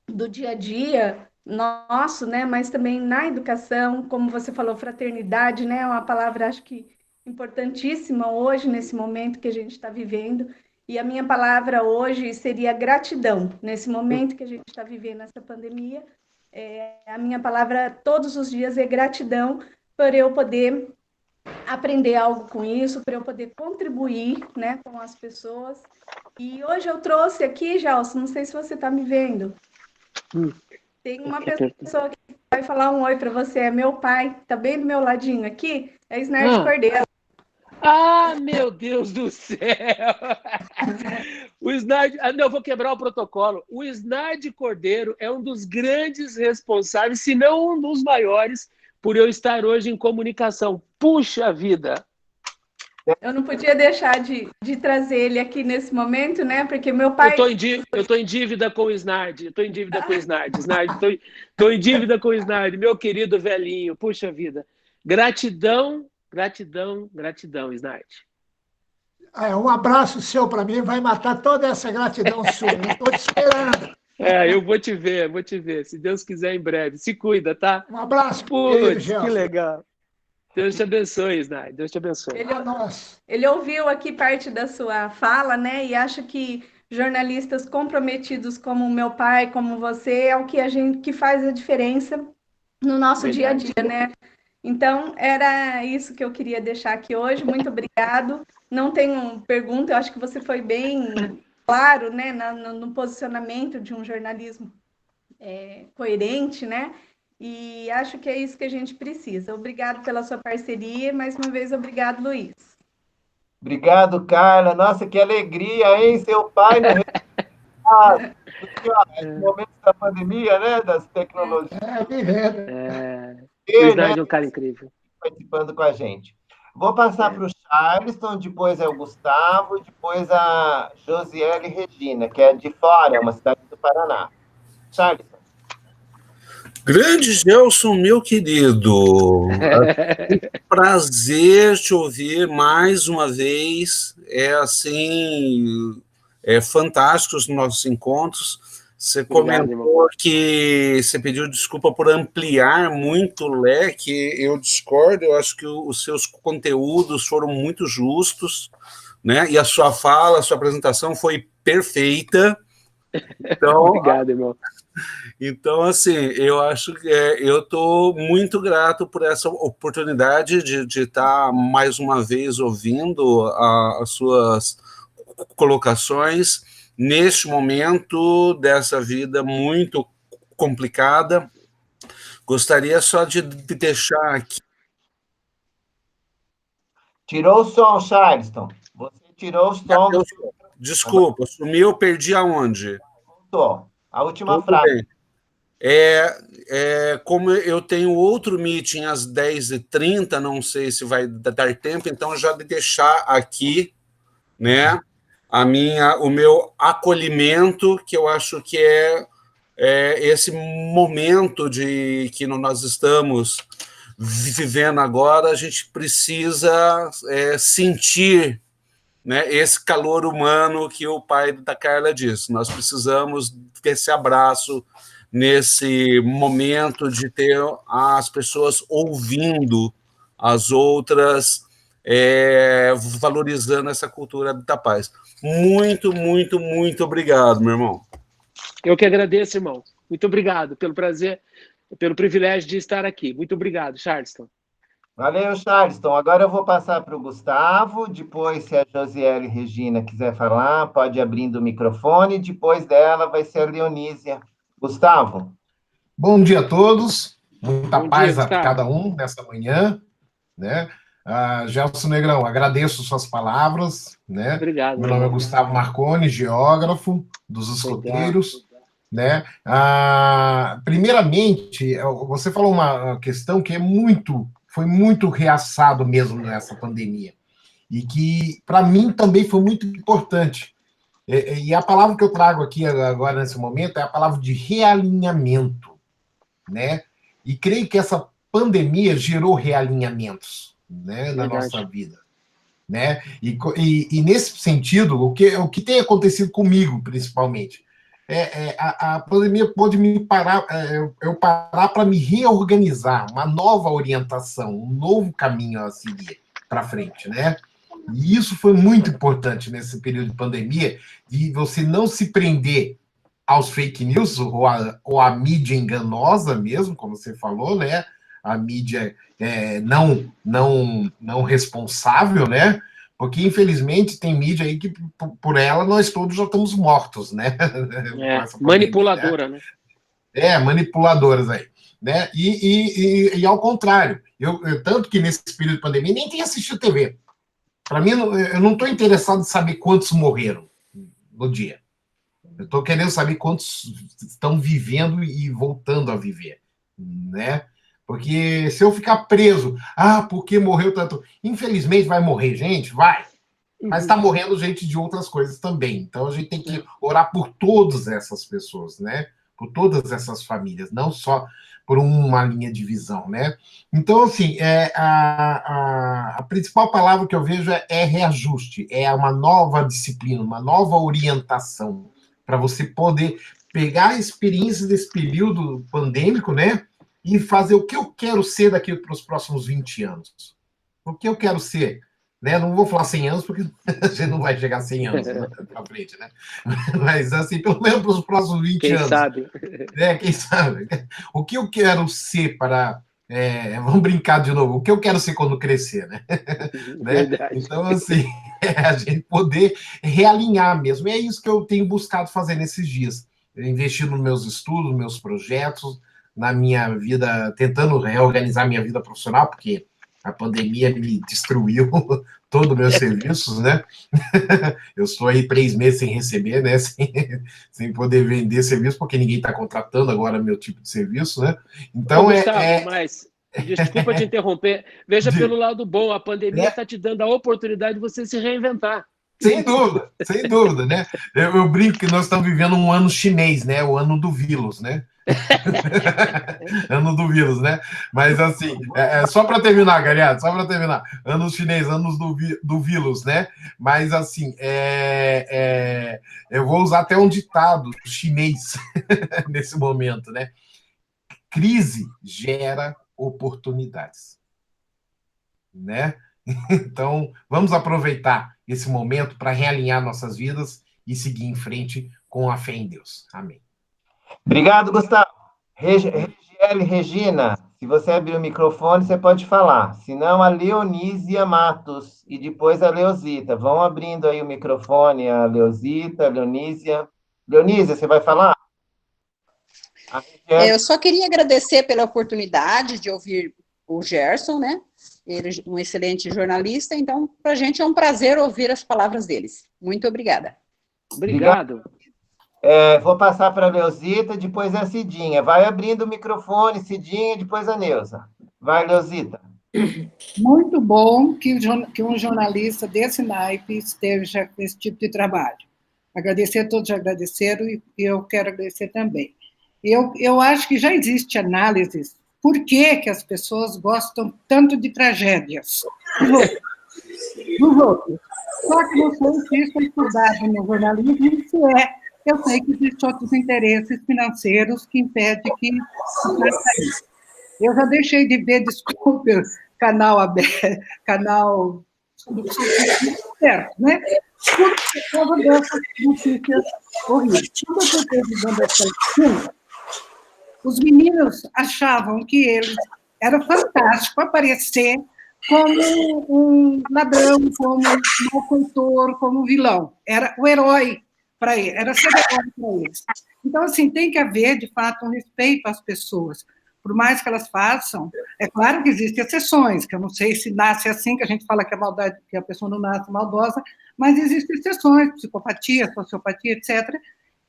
[SPEAKER 4] do dia a dia nosso, né? Mas também na educação, como você falou, fraternidade, né? É uma palavra, acho que importantíssima hoje, nesse momento que a gente está vivendo. E a minha palavra hoje seria gratidão. Nesse momento que a gente está vivendo essa pandemia, a minha palavra todos os dias é gratidão por eu poder aprender algo com isso, para eu poder contribuir, né, com as pessoas. E hoje eu trouxe aqui, Gelson, não sei se você está me vendo, tem uma pessoa que vai falar um oi para você, é meu pai, está bem do meu ladinho aqui, é Isnard Cordeiro.
[SPEAKER 2] Meu Deus do céu! O Isnard... não, eu vou quebrar o protocolo. O Isnard Cordeiro é um dos grandes responsáveis, se não um dos maiores, por eu estar hoje em comunicação. Puxa vida!
[SPEAKER 4] Eu não podia deixar de trazer ele aqui nesse momento, né? Porque meu pai...
[SPEAKER 2] Eu tô em dívida com o Isnard. Estou em dívida com o Isnard. Estou em dívida com o Isnard, meu querido velhinho. Puxa vida. Gratidão, gratidão, gratidão, Isnard.
[SPEAKER 5] Um abraço seu para mim vai matar toda essa gratidão sua. Estou te esperando.
[SPEAKER 2] Eu vou te ver. Se Deus quiser, em breve. Se cuida, tá?
[SPEAKER 5] Um abraço.
[SPEAKER 2] Putz, que legal. Deus te abençoe, Isnard. Deus te abençoe.
[SPEAKER 4] Ele ouviu aqui parte da sua fala, né? E acha que jornalistas comprometidos como meu pai, como você, é o que que faz a diferença no nosso dia a dia, né? Então, era isso que eu queria deixar aqui hoje. Muito obrigado. Não tenho pergunta, eu acho que você foi bem claro, né, no posicionamento de um jornalismo coerente, né? E acho que é isso que a gente precisa. Obrigado pela sua parceria. Mais uma vez, obrigado, Luiz.
[SPEAKER 1] Obrigado, Carla. Nossa, que alegria, hein? Seu pai no momento da pandemia, né? Das tecnologias.
[SPEAKER 2] O Isnard é um cara incrível.
[SPEAKER 1] Participando com a gente. Vou passar para o Charleston, depois é o Gustavo, depois a Josiele Regina, que é de Fora, uma cidade do Paraná. Charleston.
[SPEAKER 6] Grande Gelson, meu querido, prazer te ouvir mais uma vez, fantástico os nossos encontros. Você comentou que você pediu desculpa por ampliar muito o leque, eu discordo, eu acho que os seus conteúdos foram muito justos, né? E a sua fala, a sua apresentação foi perfeita. Então,
[SPEAKER 2] obrigado, irmão.
[SPEAKER 6] Então, assim, eu acho que eu estou muito grato por essa oportunidade de estar mais uma vez ouvindo as suas colocações neste momento dessa vida muito complicada. Gostaria só de deixar aqui.
[SPEAKER 1] Tirou o som, Charleston. Você tirou o som do seu...
[SPEAKER 6] Desculpa, sumiu, perdi aonde?
[SPEAKER 1] Voltou. A última
[SPEAKER 6] Tudo
[SPEAKER 1] frase.
[SPEAKER 6] bem. Como eu tenho outro meeting às 10h30, não sei se vai dar tempo, então já de deixar aqui, né, o meu acolhimento, que eu acho que é esse momento que nós estamos vivendo agora, a gente precisa sentir, né, esse calor humano que o pai da Carla disse. Nós precisamos desse abraço nesse momento de ter as pessoas ouvindo as outras, valorizando essa cultura da paz. Muito, muito, muito obrigado, meu irmão.
[SPEAKER 2] Eu que agradeço, irmão. Muito obrigado pelo prazer, pelo privilégio de estar aqui. Muito obrigado, Charleston.
[SPEAKER 1] Valeu, Charleston. Agora eu vou passar para o Gustavo. Depois, se a Josiele Regina quiser falar, pode ir abrindo o microfone. Depois dela vai ser a Leonísia. Gustavo.
[SPEAKER 7] Bom dia a todos. Muita
[SPEAKER 2] Bom
[SPEAKER 7] paz
[SPEAKER 2] dia,
[SPEAKER 7] a cada um nessa manhã, né? Gelson Negrão, agradeço suas palavras, né?
[SPEAKER 2] Obrigado.
[SPEAKER 7] Meu nome é Gustavo Marconi, geógrafo dos escoteiros, né? Primeiramente, você falou uma questão que foi muito reaçado mesmo nessa pandemia, e que, para mim, também foi muito importante. E a palavra que eu trago aqui agora, nesse momento, é a palavra de realinhamento, né? E creio que essa pandemia gerou realinhamentos, né, na nossa vida, né? E nesse sentido, o que tem acontecido comigo, principalmente, a pandemia pode me parar, eu parar para me reorganizar, uma nova orientação, um novo caminho a seguir para frente, né? E isso foi muito importante nesse período de pandemia, de você não se prender aos fake news ou a mídia enganosa mesmo, como você falou, né? A mídia não responsável, né? Porque, infelizmente, tem mídia aí que, por ela, nós todos já estamos mortos, né?
[SPEAKER 2] Manipuladora, né?
[SPEAKER 7] Manipuladoras aí, né? E ao contrário, tanto que nesse período de pandemia nem tenho assistido TV. Para mim, eu não estou interessado em saber quantos morreram no dia. Eu estou querendo saber quantos estão vivendo e voltando a viver, né? Porque se eu ficar preso, porque morreu tanto... Infelizmente vai morrer gente, vai. Mas está morrendo gente de outras coisas também. Então a gente tem que orar por todas essas pessoas, né? Por todas essas famílias, não só por uma linha de visão, né? Então, assim, a principal palavra que eu vejo é reajuste, é uma nova disciplina, uma nova orientação, para você poder pegar a experiência desse período pandêmico, né? E fazer o que eu quero ser daqui para os próximos 20 anos. O que eu quero ser, né? Não vou falar 100 anos, porque a gente não vai chegar a 100 anos para frente, né? Mas, assim, pelo menos para os próximos 20
[SPEAKER 2] Quem
[SPEAKER 7] anos.
[SPEAKER 2] sabe?
[SPEAKER 7] Quem sabe? O que eu quero ser para... vamos brincar de novo. O que eu quero ser quando crescer, né? Então, assim, a gente poder realinhar mesmo. E é isso que eu tenho buscado fazer nesses dias. Investir nos meus estudos, meus projetos, na minha vida, tentando reorganizar minha vida profissional, porque a pandemia me destruiu todos os meus serviços, né? Eu estou aí 3 meses sem receber, né? Sem poder vender serviço, porque ninguém está contratando agora meu tipo de serviço, né? Então,
[SPEAKER 2] Gustavo, mas desculpa te interromper. Veja pelo lado bom, a pandemia está te dando a oportunidade de você se reinventar.
[SPEAKER 7] Sem dúvida, né? Eu brinco que nós estamos vivendo um ano chinês, né? O ano do vírus, né? Ano do vírus, né? Mas, assim, só para terminar, galera, só para terminar. Anos chinês, anos do vírus, né? Mas, assim, eu vou usar até um ditado chinês nesse momento, né? Crise gera oportunidades, né? Então, vamos aproveitar esse momento para realinhar nossas vidas e seguir em frente com a fé em Deus. Amém.
[SPEAKER 1] Obrigado, Gustavo. Regiele, Regina, se você abrir o microfone, você pode falar. Se não, a Leonísia Matos e depois a Leozita. Vão abrindo aí o microfone, a Leozita, a Leonísia. Leonísia, você vai falar?
[SPEAKER 8] Eu só queria agradecer pela oportunidade de ouvir o Gerson, né? Ele é um excelente jornalista, então, para a gente é um prazer ouvir as palavras deles. Muito obrigada.
[SPEAKER 2] Obrigado.
[SPEAKER 1] Vou passar para a Leozita, depois a Cidinha. Vai abrindo o microfone, Cidinha, depois a Neuza. Vai, Leozita.
[SPEAKER 9] Muito bom que um jornalista desse naipe esteja com esse tipo de trabalho. Agradecer a todos, já agradeceram, e eu quero agradecer também. Eu acho que já existe análises por que as pessoas gostam tanto de tragédias dos outros. Só que não sei se isso é estudado no jornalismo, e se eu sei que existem outros interesses financeiros que impedem que faça isso. Eu já deixei de ver, desculpe, canal aberto, canal certo, né? Por causa dessas notícias horríveis. Quando eu estou dizendo essa leitura, os meninos achavam que eles era fantástico aparecer como um ladrão, como um malfeitor, como um vilão. Era o herói para eles, era ser herói para eles. Então, assim, tem que haver, de fato, um respeito às pessoas. Por mais que elas façam, é claro que existem exceções, que eu não sei se nasce assim, que a gente fala que a maldade, que a pessoa não nasce maldosa, mas existem exceções, psicopatia, sociopatia, etc.,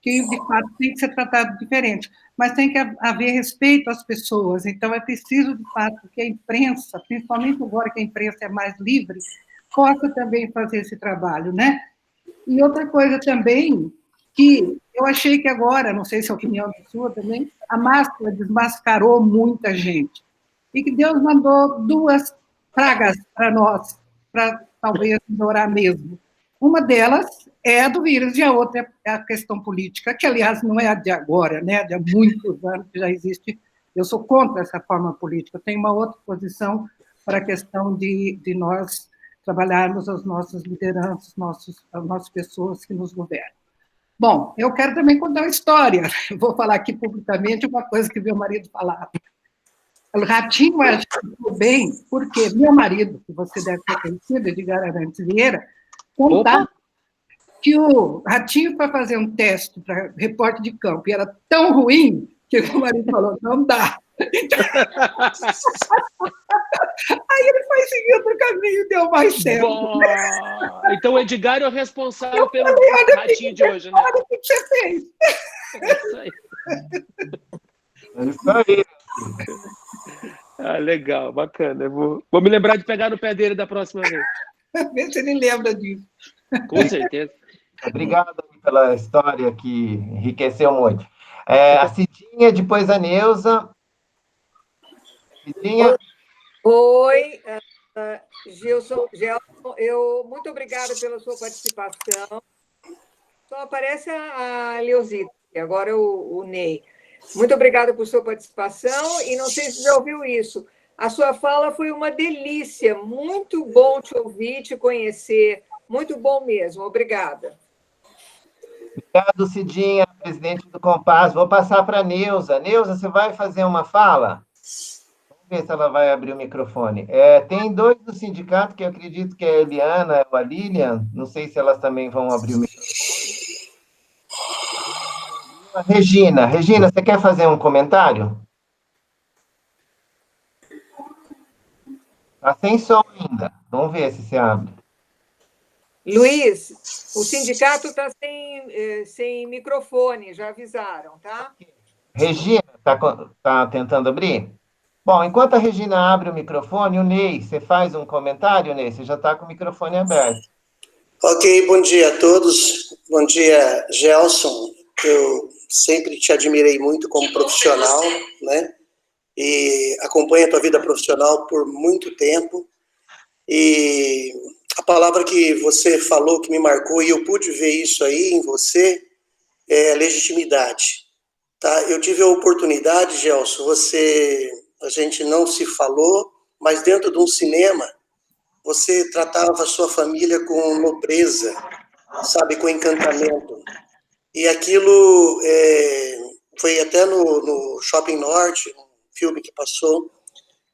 [SPEAKER 9] que, de fato, tem que ser tratado diferente. Mas tem que haver respeito às pessoas. Então, é preciso, de fato, que a imprensa, principalmente agora que a imprensa é mais livre, possa também fazer esse trabalho, né? E outra coisa também, que eu achei que agora, não sei se é a opinião da sua também, a máscara desmascarou muita gente. E que Deus mandou duas pragas para nós, para talvez melhorar mesmo. Uma delas é a do vírus, e a outra é a questão política, que, aliás, não é a de agora, né? De há muitos anos que já existe. Eu sou contra essa forma política. Eu tenho uma outra posição para a questão de nós trabalharmos as nossas lideranças, as nossas pessoas que nos governam. Bom, eu quero também contar uma história. Eu vou falar aqui publicamente uma coisa que meu marido falava. O Ratinho achou bem, porque meu marido, que você deve ter conhecido, Edgar Arantes Vieira, contava que o Ratinho foi fazer um teste para repórter de campo e era tão ruim que o meu marido falou, não dá. Aí ele foi seguir outro caminho e deu mais certo.
[SPEAKER 2] Então o Edgar é o responsável pelo Ratinho de hoje, né?
[SPEAKER 9] Olha o que você fez.
[SPEAKER 2] É isso aí.
[SPEAKER 1] É isso aí.
[SPEAKER 2] Ah, legal, bacana. Vou me lembrar de pegar no pé dele da próxima vez.
[SPEAKER 9] Vê se ele lembra disso.
[SPEAKER 2] Com certeza.
[SPEAKER 1] Obrigado pela história que enriqueceu muito. A Cidinha, depois a Neuza. Cidinha.
[SPEAKER 10] Oi, Gelson, muito obrigada pela sua participação. Só aparece a Leozita, e agora o Ney. Muito obrigada por sua participação, e não sei se você já ouviu isso. A sua fala foi uma delícia, muito bom te ouvir, te conhecer, muito bom mesmo, obrigada.
[SPEAKER 1] Obrigado, Cidinha, presidente do Compass. Vou passar para a Neuza. Neuza, você vai fazer uma fala? Vamos ver se ela vai abrir o microfone. Tem dois do sindicato, que eu acredito que é a Eliana ou a Lilian, não sei se elas também vão abrir o microfone. Regina, você quer fazer um comentário? Está sem som ainda. Vamos ver se você abre.
[SPEAKER 10] Luiz, o sindicato está sem microfone, já avisaram, tá?
[SPEAKER 1] Regina, está tentando abrir? Bom, enquanto a Regina abre o microfone, o Ney, você faz um comentário, Ney? Você já está com o microfone aberto.
[SPEAKER 11] Ok, bom dia a todos. Bom dia, Gelson. Eu sempre te admirei muito como profissional, né? E acompanho a tua vida profissional por muito tempo. E a palavra que você falou, que me marcou, e eu pude ver isso aí em você, é legitimidade. Tá? Eu tive a oportunidade, Gelson, a gente não se falou, mas dentro de um cinema, você tratava a sua família com nobreza, sabe, com encantamento. E aquilo foi até no Shopping Norte, um filme que passou,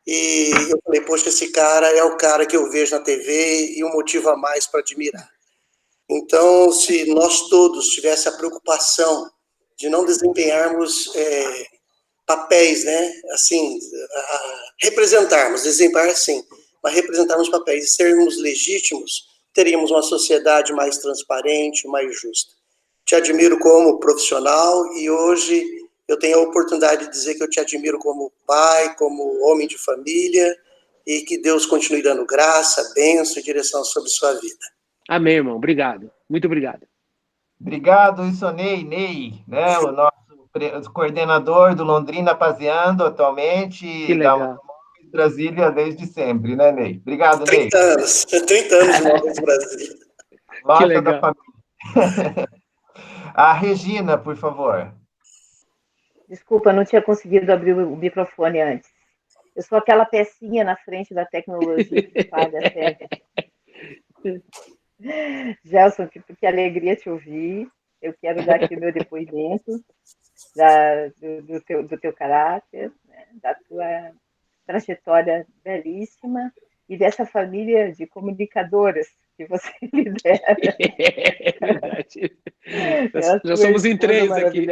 [SPEAKER 11] e eu falei, poxa, esse cara é o cara que eu vejo na TV e um motivo a mais para admirar. Então, se nós todos tivéssemos a preocupação de não desempenharmos papéis, né, assim, representarmos, desempenhar sim, mas representarmos papéis e sermos legítimos, teríamos uma sociedade mais transparente, mais justa. Te admiro como profissional e hoje eu tenho a oportunidade de dizer que eu te admiro como pai, como homem de família e que Deus continue dando graça, bênção e direção sobre sua vida.
[SPEAKER 2] Amém, irmão. Obrigado. Muito obrigado.
[SPEAKER 1] Obrigado, Isonei, Ney, né, o nosso coordenador do Londrina Paseando atualmente,
[SPEAKER 2] que legal.
[SPEAKER 1] Da Brasília desde sempre, né, Ney? Obrigado,
[SPEAKER 11] 30
[SPEAKER 1] Ney.
[SPEAKER 11] anos, 30 anos de Móveis Brasília.
[SPEAKER 1] Loja
[SPEAKER 2] que legal.
[SPEAKER 1] da família. A Regina, por favor.
[SPEAKER 12] Desculpa, não tinha conseguido abrir o microfone antes. Eu sou aquela pecinha na frente da tecnologia que falha sempre. Gelson, que alegria te ouvir. Eu quero dar aqui o meu depoimento do teu caráter, né, da tua trajetória belíssima e dessa família de comunicadoras que você lidera.
[SPEAKER 2] É verdade. Já somos em 3 aqui.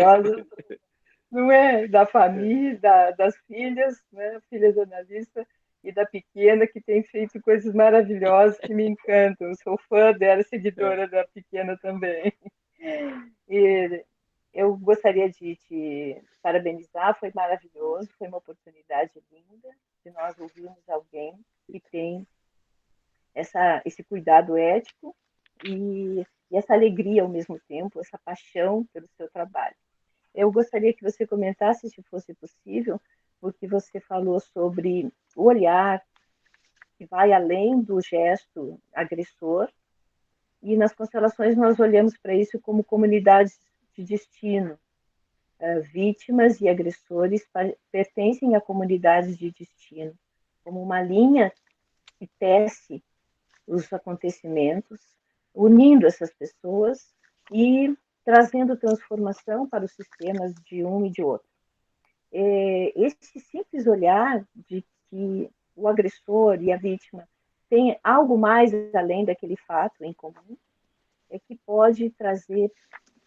[SPEAKER 12] Não é? Da família, das filhas, né? Filha jornalista, e da pequena, que tem feito coisas maravilhosas que me encantam. Eu sou fã dela, seguidora da pequena também. E eu gostaria de te parabenizar, foi maravilhoso, foi uma oportunidade linda de nós ouvirmos alguém que tem esse cuidado ético e essa alegria ao mesmo tempo, essa paixão pelo seu trabalho. Eu gostaria que você comentasse, se fosse possível, porque você falou sobre o olhar que vai além do gesto agressor, e nas constelações nós olhamos para isso como comunidades de destino. Vítimas e agressores pertencem a comunidades de destino, como uma linha que tece os acontecimentos, unindo essas pessoas e trazendo transformação para os sistemas de um e de outro. Esse simples olhar de que o agressor e a vítima têm algo mais além daquele fato em comum, é que pode trazer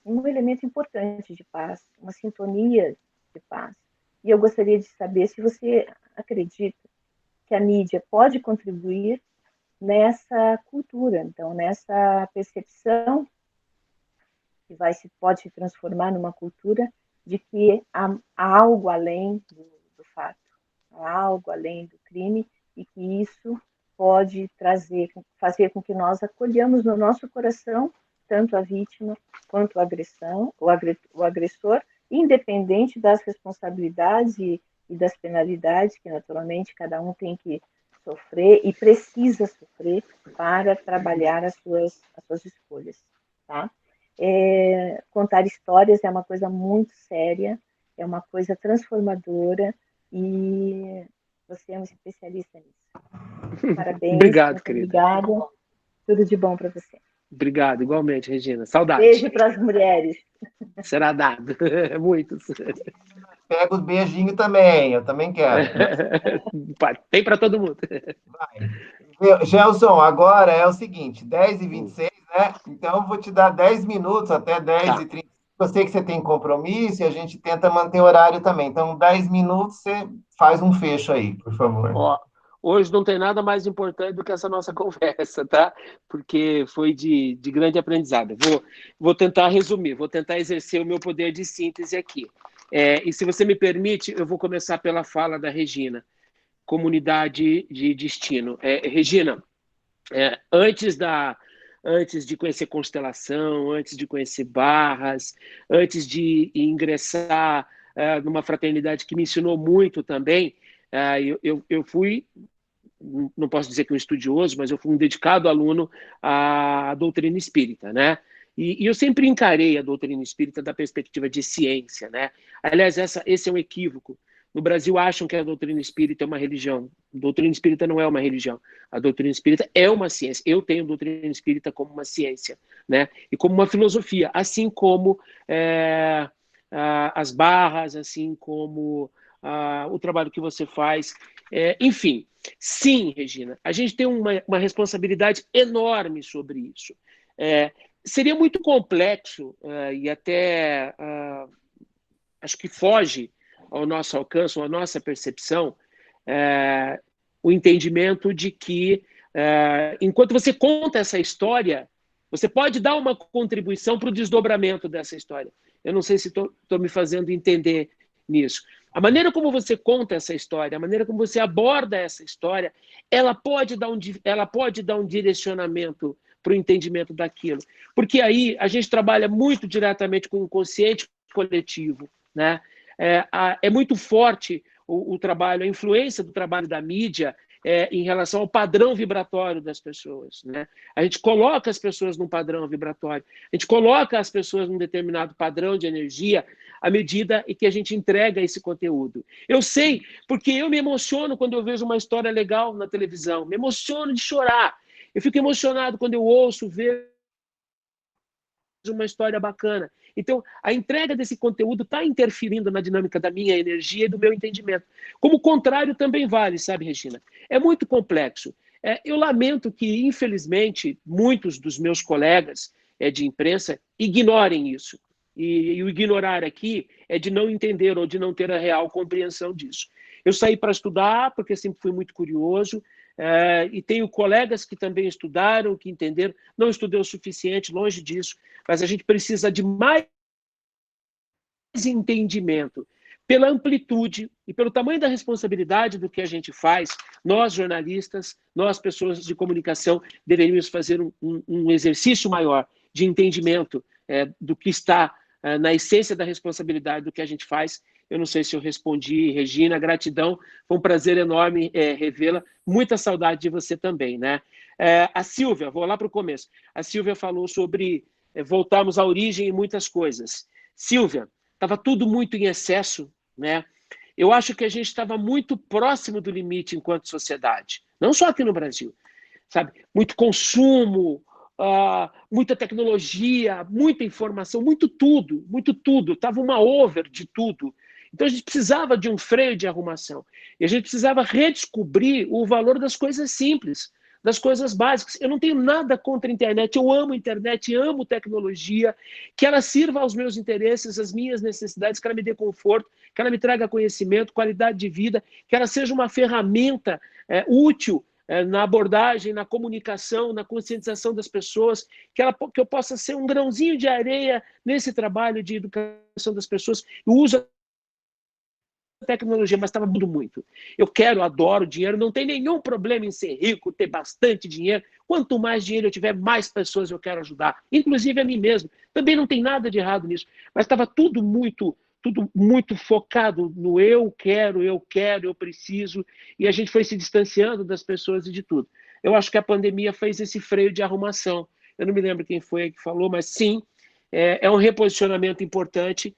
[SPEAKER 12] um elemento importante de paz, uma sintonia de paz. E eu gostaria de saber se você acredita que a mídia pode contribuir nessa cultura, então, nessa percepção que pode se transformar numa cultura de que há algo além do fato, há algo além do crime, e que isso pode fazer com que nós acolhamos no nosso coração tanto a vítima quanto a agressão, o agressor, independente das responsabilidades e das penalidades que, naturalmente, cada um tem que sofrer e precisa sofrer para trabalhar as suas escolhas, tá? Contar histórias é uma coisa muito séria, é uma coisa transformadora e você é um especialista nisso. Parabéns.
[SPEAKER 2] Obrigado, querida.
[SPEAKER 12] Obrigada. Tudo de bom para você.
[SPEAKER 2] Obrigado, igualmente, Regina. Saudade.
[SPEAKER 12] Beijo para as mulheres.
[SPEAKER 2] Será dado. Muitos.
[SPEAKER 1] Pega os beijinhos também, eu também quero.
[SPEAKER 2] Tem para todo mundo.
[SPEAKER 1] Vai. Gelson, agora é o seguinte, 10h26, né? Então, eu vou te dar 10 minutos, até 10h30. Eu sei que você tem compromisso e a gente tenta manter o horário também. Então, 10 minutos, você faz um fecho aí, por favor.
[SPEAKER 2] Ó, hoje não tem nada mais importante do que essa nossa conversa, tá? Porque foi de grande aprendizado. Vou tentar resumir, vou tentar exercer o meu poder de síntese aqui. E se você me permite, eu vou começar pela fala da Regina. Comunidade de destino. Regina, antes de conhecer constelação, antes de conhecer barras, antes de ingressar numa fraternidade que me ensinou muito também, eu fui, não posso dizer que um estudioso, mas eu fui um dedicado aluno à doutrina espírita, né? E eu sempre encarei a doutrina espírita da perspectiva de ciência, né? Aliás, esse é um equívoco. No Brasil, acham que a doutrina espírita é uma religião. A doutrina espírita não é uma religião. A doutrina espírita é uma ciência. Eu tenho a doutrina espírita como uma ciência, né? E como uma filosofia. Assim como as barras, assim como o trabalho que você faz. Enfim, sim, Regina, a gente tem uma responsabilidade enorme sobre isso. Seria muito complexo e até acho que foge ao nosso alcance, à nossa percepção, o entendimento de que, enquanto você conta essa história, você pode dar uma contribuição para o desdobramento dessa história. Eu não sei se estou me fazendo entender nisso. A maneira como você conta essa história, a maneira como você aborda essa história, ela pode dar um direcionamento para o entendimento daquilo. Porque aí a gente trabalha muito diretamente com o inconsciente coletivo, né? É muito forte o trabalho, a influência do trabalho da mídia em relação ao padrão vibratório das pessoas, né? A gente coloca as pessoas num padrão vibratório, a gente coloca as pessoas num determinado padrão de energia à medida em que a gente entrega esse conteúdo. Eu sei, porque eu me emociono quando eu vejo uma história legal na televisão, me emociono de chorar. Eu fico emocionado quando eu vejo uma história bacana. Então, a entrega desse conteúdo está interferindo na dinâmica da minha energia e do meu entendimento. Como o contrário também vale, sabe, Regina? É muito complexo. Eu lamento que, infelizmente, muitos dos meus colegas de imprensa ignorem isso. E o ignorar aqui é de não entender ou de não ter a real compreensão disso. Eu saí para estudar, porque sempre fui muito curioso, e tenho colegas que também estudaram, que entenderam. Não estudei o suficiente, longe disso, mas a gente precisa de mais entendimento. Pela amplitude e pelo tamanho da responsabilidade do que a gente faz, nós, jornalistas, nós, pessoas de comunicação, deveríamos fazer um exercício maior de entendimento do que está na essência da responsabilidade do que a gente faz. Eu não sei se eu respondi, Regina, gratidão, foi um prazer enorme revê-la, muita saudade de você também, né? A Silvia, vou lá para o começo, a Silvia falou sobre voltarmos à origem em muitas coisas. Silvia, estava tudo muito em excesso, né? Eu acho que a gente estava muito próximo do limite enquanto sociedade, não só aqui no Brasil, sabe? Muito consumo, muita tecnologia, muita informação, muito tudo, estava uma over de tudo. Então a gente precisava de um freio de arrumação. E a gente precisava redescobrir o valor das coisas simples, das coisas básicas. Eu não tenho nada contra a internet, eu amo a internet, amo tecnologia, que ela sirva aos meus interesses, às minhas necessidades, que ela me dê conforto, que ela me traga conhecimento, qualidade de vida, que ela seja uma ferramenta útil na abordagem, na comunicação, na conscientização das pessoas, que eu possa ser um grãozinho de areia nesse trabalho de educação das pessoas. Eu uso a tecnologia, mas estava mudando muito. Eu adoro dinheiro, não tem nenhum problema em ser rico, ter bastante dinheiro. Quanto mais dinheiro eu tiver, mais pessoas eu quero ajudar, inclusive a mim mesmo. Também não tem nada de errado nisso, mas estava tudo muito focado no eu quero, eu preciso, e a gente foi se distanciando das pessoas e de tudo. Eu acho que a pandemia fez esse freio de arrumação. Eu não me lembro quem foi que falou, mas sim, é um reposicionamento importante.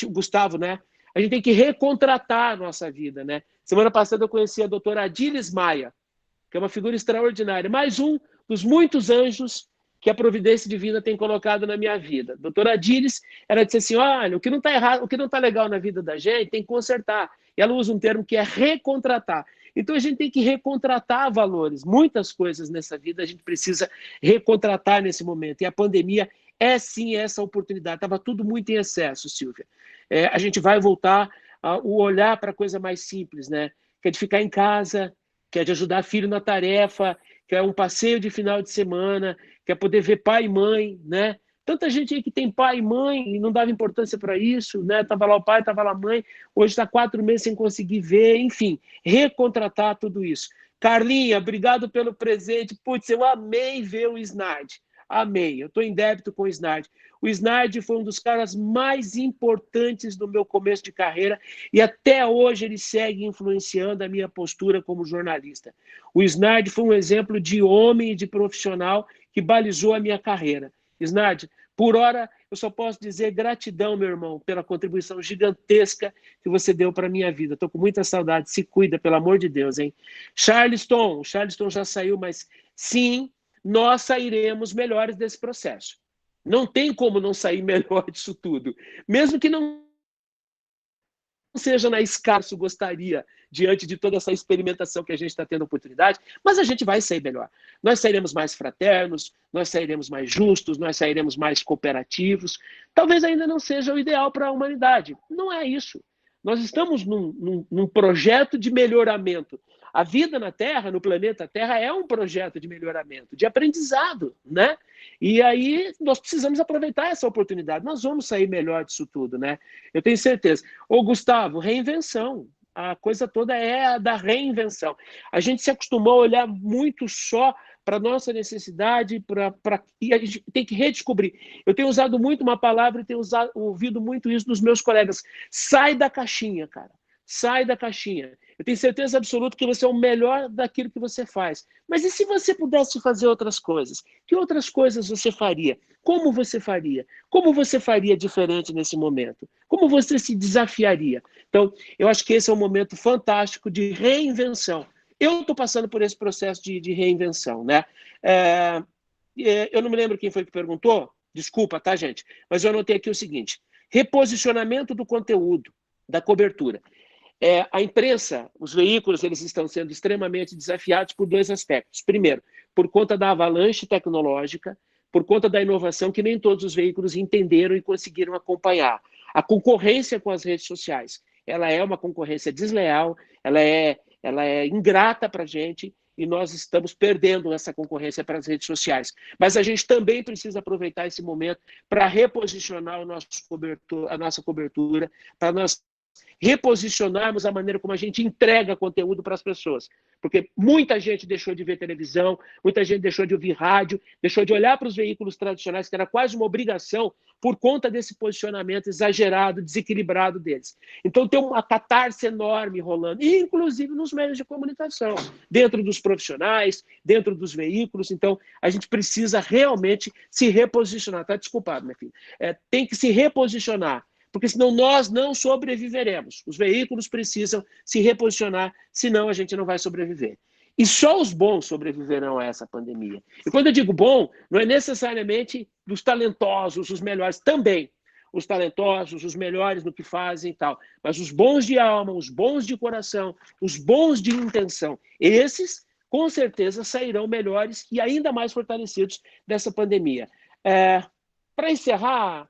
[SPEAKER 2] Gustavo, né? A gente tem que recontratar a nossa vida, né? Semana passada eu conheci a doutora Adilis Maia, que é uma figura extraordinária, mais um dos muitos anjos que a providência divina tem colocado na minha vida. Doutora Adilis, ela disse assim, olha, o que não está errado, o que não está legal na vida da gente, tem que consertar. E ela usa um termo que é recontratar. Então a gente tem que recontratar valores. Muitas coisas nessa vida a gente precisa recontratar nesse momento. E a pandemia é sim essa oportunidade. Estava tudo muito em excesso, Silvia. A gente vai voltar o olhar para a coisa mais simples, né? Que é de ficar em casa, que é de ajudar filho na tarefa, que é um passeio de final de semana, que é poder ver pai e mãe, né? Tanta gente aí que tem pai e mãe e não dava importância para isso, né? Tava lá o pai, tava lá a mãe, hoje está 4 meses sem conseguir ver, enfim, recontratar tudo isso. Carlinha, obrigado pelo presente. Putz, eu amei ver o Snard. Amei, eu estou em débito com o Snard. O Snard foi um dos caras mais importantes do meu começo de carreira e até hoje ele segue influenciando a minha postura como jornalista. O Snard foi um exemplo de homem e de profissional que balizou a minha carreira. Snard, por hora, eu só posso dizer gratidão, meu irmão, pela contribuição gigantesca que você deu para a minha vida. Estou com muita saudade. Se cuida, pelo amor de Deus, hein? Charleston, o Charleston já saiu, mas sim, nós sairemos melhores desse processo. Não tem como não sair melhor disso tudo. Mesmo que não seja na escala que eu gostaria, diante de toda essa experimentação que a gente está tendo oportunidade, mas a gente vai sair melhor. Nós sairemos mais fraternos, nós sairemos mais justos, nós sairemos mais cooperativos. Talvez ainda não seja o ideal para a humanidade. Não é isso. Nós estamos num projeto de melhoramento. A vida na Terra, no planeta Terra, é um projeto de melhoramento, de aprendizado, né? E aí nós precisamos aproveitar essa oportunidade. Nós vamos sair melhor disso tudo, né? Eu tenho certeza. Ô, Gustavo, reinvenção. A coisa toda é a da reinvenção. A gente se acostumou a olhar muito só para a nossa necessidade, e a gente tem que redescobrir. Eu tenho usado muito uma palavra e tenho ouvido muito isso dos meus colegas. Sai da caixinha, cara. Sai da caixinha. Eu tenho certeza absoluta que você é o melhor daquilo que você faz. Mas e se você pudesse fazer outras coisas? Que outras coisas você faria? Como você faria? Como você faria diferente nesse momento? Como você se desafiaria? Então, eu acho que esse é um momento fantástico de reinvenção. Eu estou passando por esse processo de reinvenção, né? Eu não me lembro quem foi que perguntou, desculpa, tá, gente? Mas eu anotei aqui o seguinte: reposicionamento do conteúdo, da cobertura. A imprensa, os veículos, eles estão sendo extremamente desafiados por dois aspectos. Primeiro, por conta da avalanche tecnológica, por conta da inovação que nem todos os veículos entenderam e conseguiram acompanhar. A concorrência com as redes sociais, ela é uma concorrência desleal, ela é ingrata para a gente, e nós estamos perdendo essa concorrência para as redes sociais. Mas a gente também precisa aproveitar esse momento para reposicionar a nossa cobertura, para nós reposicionarmos a maneira como a gente entrega conteúdo para as pessoas. Porque muita gente deixou de ver televisão, muita gente deixou de ouvir rádio, deixou de olhar para os veículos tradicionais, que era quase uma obrigação, por conta desse posicionamento exagerado, desequilibrado deles. Então tem uma catarse enorme rolando, inclusive nos meios de comunicação, dentro dos profissionais, dentro dos veículos. Então a gente precisa realmente se reposicionar. Tá desculpado, minha filha. Tem que se reposicionar, porque senão nós não sobreviveremos. Os veículos precisam se reposicionar, senão a gente não vai sobreviver. E só os bons sobreviverão a essa pandemia. E quando eu digo bom, não é necessariamente dos talentosos, os melhores, também. Os talentosos, os melhores no que fazem e tal. Mas os bons de alma, os bons de coração, os bons de intenção, esses, com certeza, sairão melhores e ainda mais fortalecidos dessa pandemia. Para encerrar,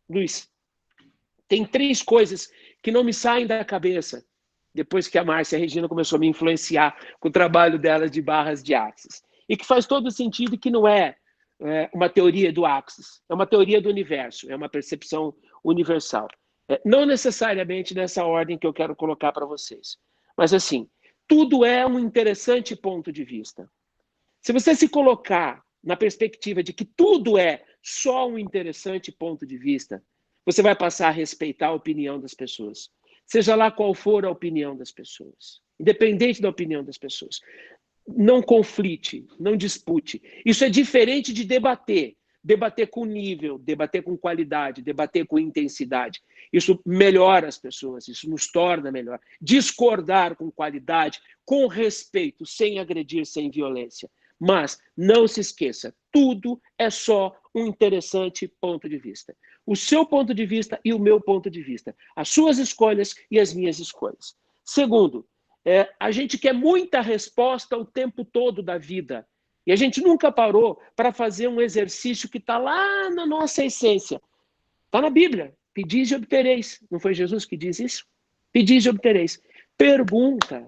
[SPEAKER 2] Luiz, tem 3 coisas que não me saem da cabeça depois que a Márcia Regina começou a me influenciar com o trabalho dela de barras de Axis. E que faz todo sentido, que não é uma teoria do Axis, é uma teoria do universo, é uma percepção universal. Não necessariamente nessa ordem que eu quero colocar para vocês. Mas, assim, tudo é um interessante ponto de vista. Se você se colocar na perspectiva de que tudo é só um interessante ponto de vista, você vai passar a respeitar a opinião das pessoas. Seja lá qual for a opinião das pessoas. Independente da opinião das pessoas. Não conflite, não dispute. Isso é diferente de debater. Debater com nível, debater com qualidade, debater com intensidade. Isso melhora as pessoas, isso nos torna melhor. Discordar com qualidade, com respeito, sem agredir, sem violência. Mas não se esqueça, tudo é só um interessante ponto de vista. O seu ponto de vista e o meu ponto de vista. As suas escolhas e as minhas escolhas. Segundo, a gente quer muita resposta o tempo todo da vida. E a gente nunca parou para fazer um exercício que está lá na nossa essência. Está na Bíblia. Pedis e obtereis. Não foi Jesus que diz isso? Pedis e obtereis. Pergunta.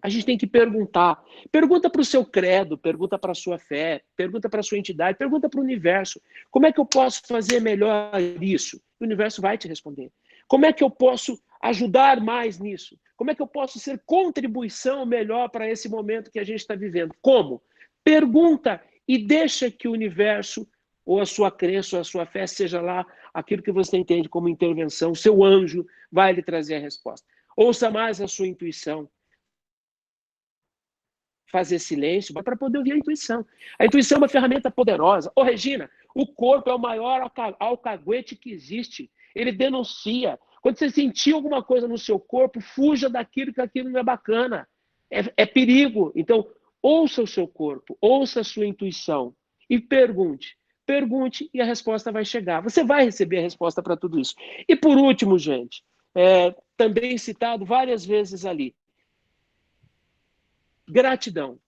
[SPEAKER 2] A gente tem que perguntar. Pergunta para o seu credo, pergunta para a sua fé, pergunta para a sua entidade, pergunta para o universo. Como é que eu posso fazer melhor isso? O universo vai te responder. Como é que eu posso ajudar mais nisso? Como é que eu posso ser contribuição melhor para esse momento que a gente está vivendo? Como? Pergunta e deixa que o universo, ou a sua crença, ou a sua fé, seja lá aquilo que você entende como intervenção, o seu anjo vai lhe trazer a resposta. Ouça mais a sua intuição. Fazer silêncio para poder ouvir a intuição. A intuição é uma ferramenta poderosa. Ô, Regina, o corpo é o maior alcaguete que existe. Ele denuncia. Quando você sentir alguma coisa no seu corpo, fuja daquilo que aquilo não é bacana. É perigo. Então, ouça o seu corpo, ouça a sua intuição e pergunte. pergunte e a resposta vai chegar. Você vai receber a resposta para tudo isso. E por último, gente, também citado várias vezes ali, gratidão.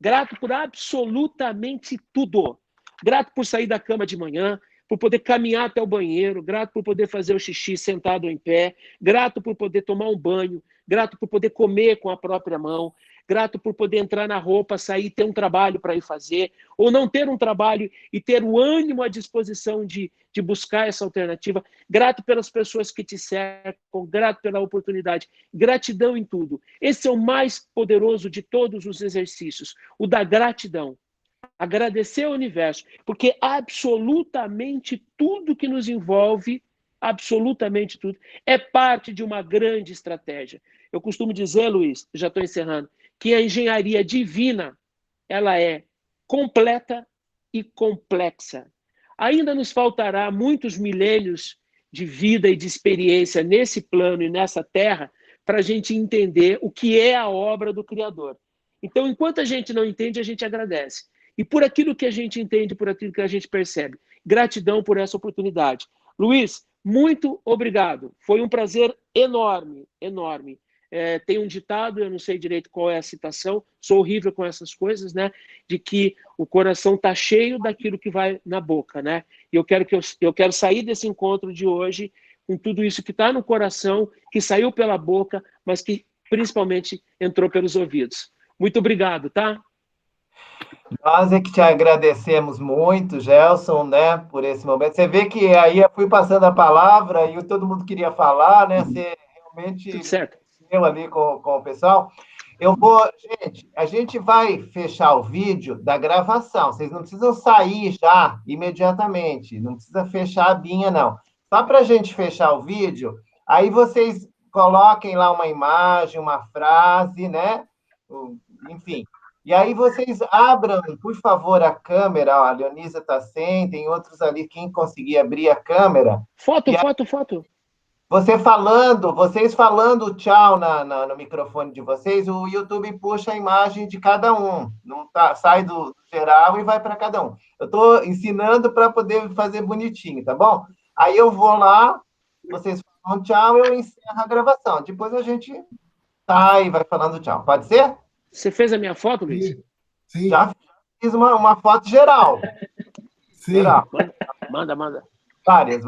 [SPEAKER 2] Grato por absolutamente tudo. Grato por sair da cama de manhã, por poder caminhar até o banheiro, grato por poder fazer o xixi sentado ou em pé, grato por poder tomar um banho, grato por poder comer com a própria mão, grato por poder entrar na roupa, sair e ter um trabalho para ir fazer, ou não ter um trabalho e ter o ânimo à disposição de buscar essa alternativa, grato pelas pessoas que te cercam, grato pela oportunidade, gratidão em tudo. Esse é o mais poderoso de todos os exercícios, o da gratidão. Agradecer ao universo, porque absolutamente tudo que nos envolve, absolutamente tudo, é parte de uma grande estratégia. Eu costumo dizer, Luiz, já estou encerrando, que a engenharia divina, ela é completa e complexa. Ainda nos faltará muitos milênios de vida e de experiência nesse plano e nessa terra para a gente entender o que é a obra do Criador. Então, enquanto a gente não entende, a gente agradece. E por aquilo que a gente entende, por aquilo que a gente percebe. Gratidão por essa oportunidade. Luiz, muito obrigado. Foi um prazer enorme, enorme. Tem um ditado, eu não sei direito qual é a citação, sou horrível com essas coisas, né? De que o coração está cheio daquilo que vai na boca, né? E eu quero sair desse encontro de hoje com tudo isso que está no coração, que saiu pela boca, mas que principalmente entrou pelos ouvidos. Muito obrigado, tá?
[SPEAKER 1] Nós é que te agradecemos muito, Gelson, né, por esse momento. Você vê que aí eu fui passando a palavra e todo mundo queria falar, né? Você realmente
[SPEAKER 2] tudo certo.
[SPEAKER 1] Eu ali com o pessoal. Gente, a gente vai fechar o vídeo da gravação. Vocês não precisam sair já imediatamente. Não precisa fechar a binha, não. Só para a gente fechar o vídeo, aí vocês coloquem lá uma imagem, uma frase, né? Enfim. E aí vocês abram, por favor, a câmera. Ó, a Leonisa está sem, tem outros ali, quem conseguir abrir a câmera.
[SPEAKER 2] Foto.
[SPEAKER 1] Vocês falando tchau no microfone de vocês, o YouTube puxa a imagem de cada um. Não sai do geral e vai para cada um. Eu estou ensinando para poder fazer bonitinho, tá bom? Aí eu vou lá, vocês falam tchau, eu encerro a gravação. Depois a gente sai e vai falando tchau. Pode ser?
[SPEAKER 2] Você fez a minha foto, Luiz?
[SPEAKER 7] Sim.
[SPEAKER 1] Já fiz uma foto geral.
[SPEAKER 7] Sim.
[SPEAKER 1] Geral.
[SPEAKER 2] Manda.
[SPEAKER 1] Várias.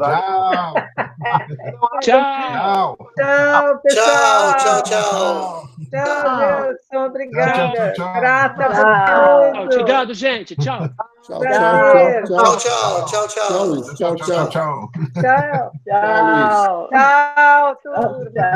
[SPEAKER 3] Tchau, pessoal.
[SPEAKER 11] Tchau.
[SPEAKER 3] Tchau, Gelson. Obrigada.
[SPEAKER 7] Tchau.
[SPEAKER 3] Grata por tudo.
[SPEAKER 2] Obrigado, gente. Tchau.
[SPEAKER 11] Tchau.
[SPEAKER 7] Tchau.
[SPEAKER 3] Tchau, tudo.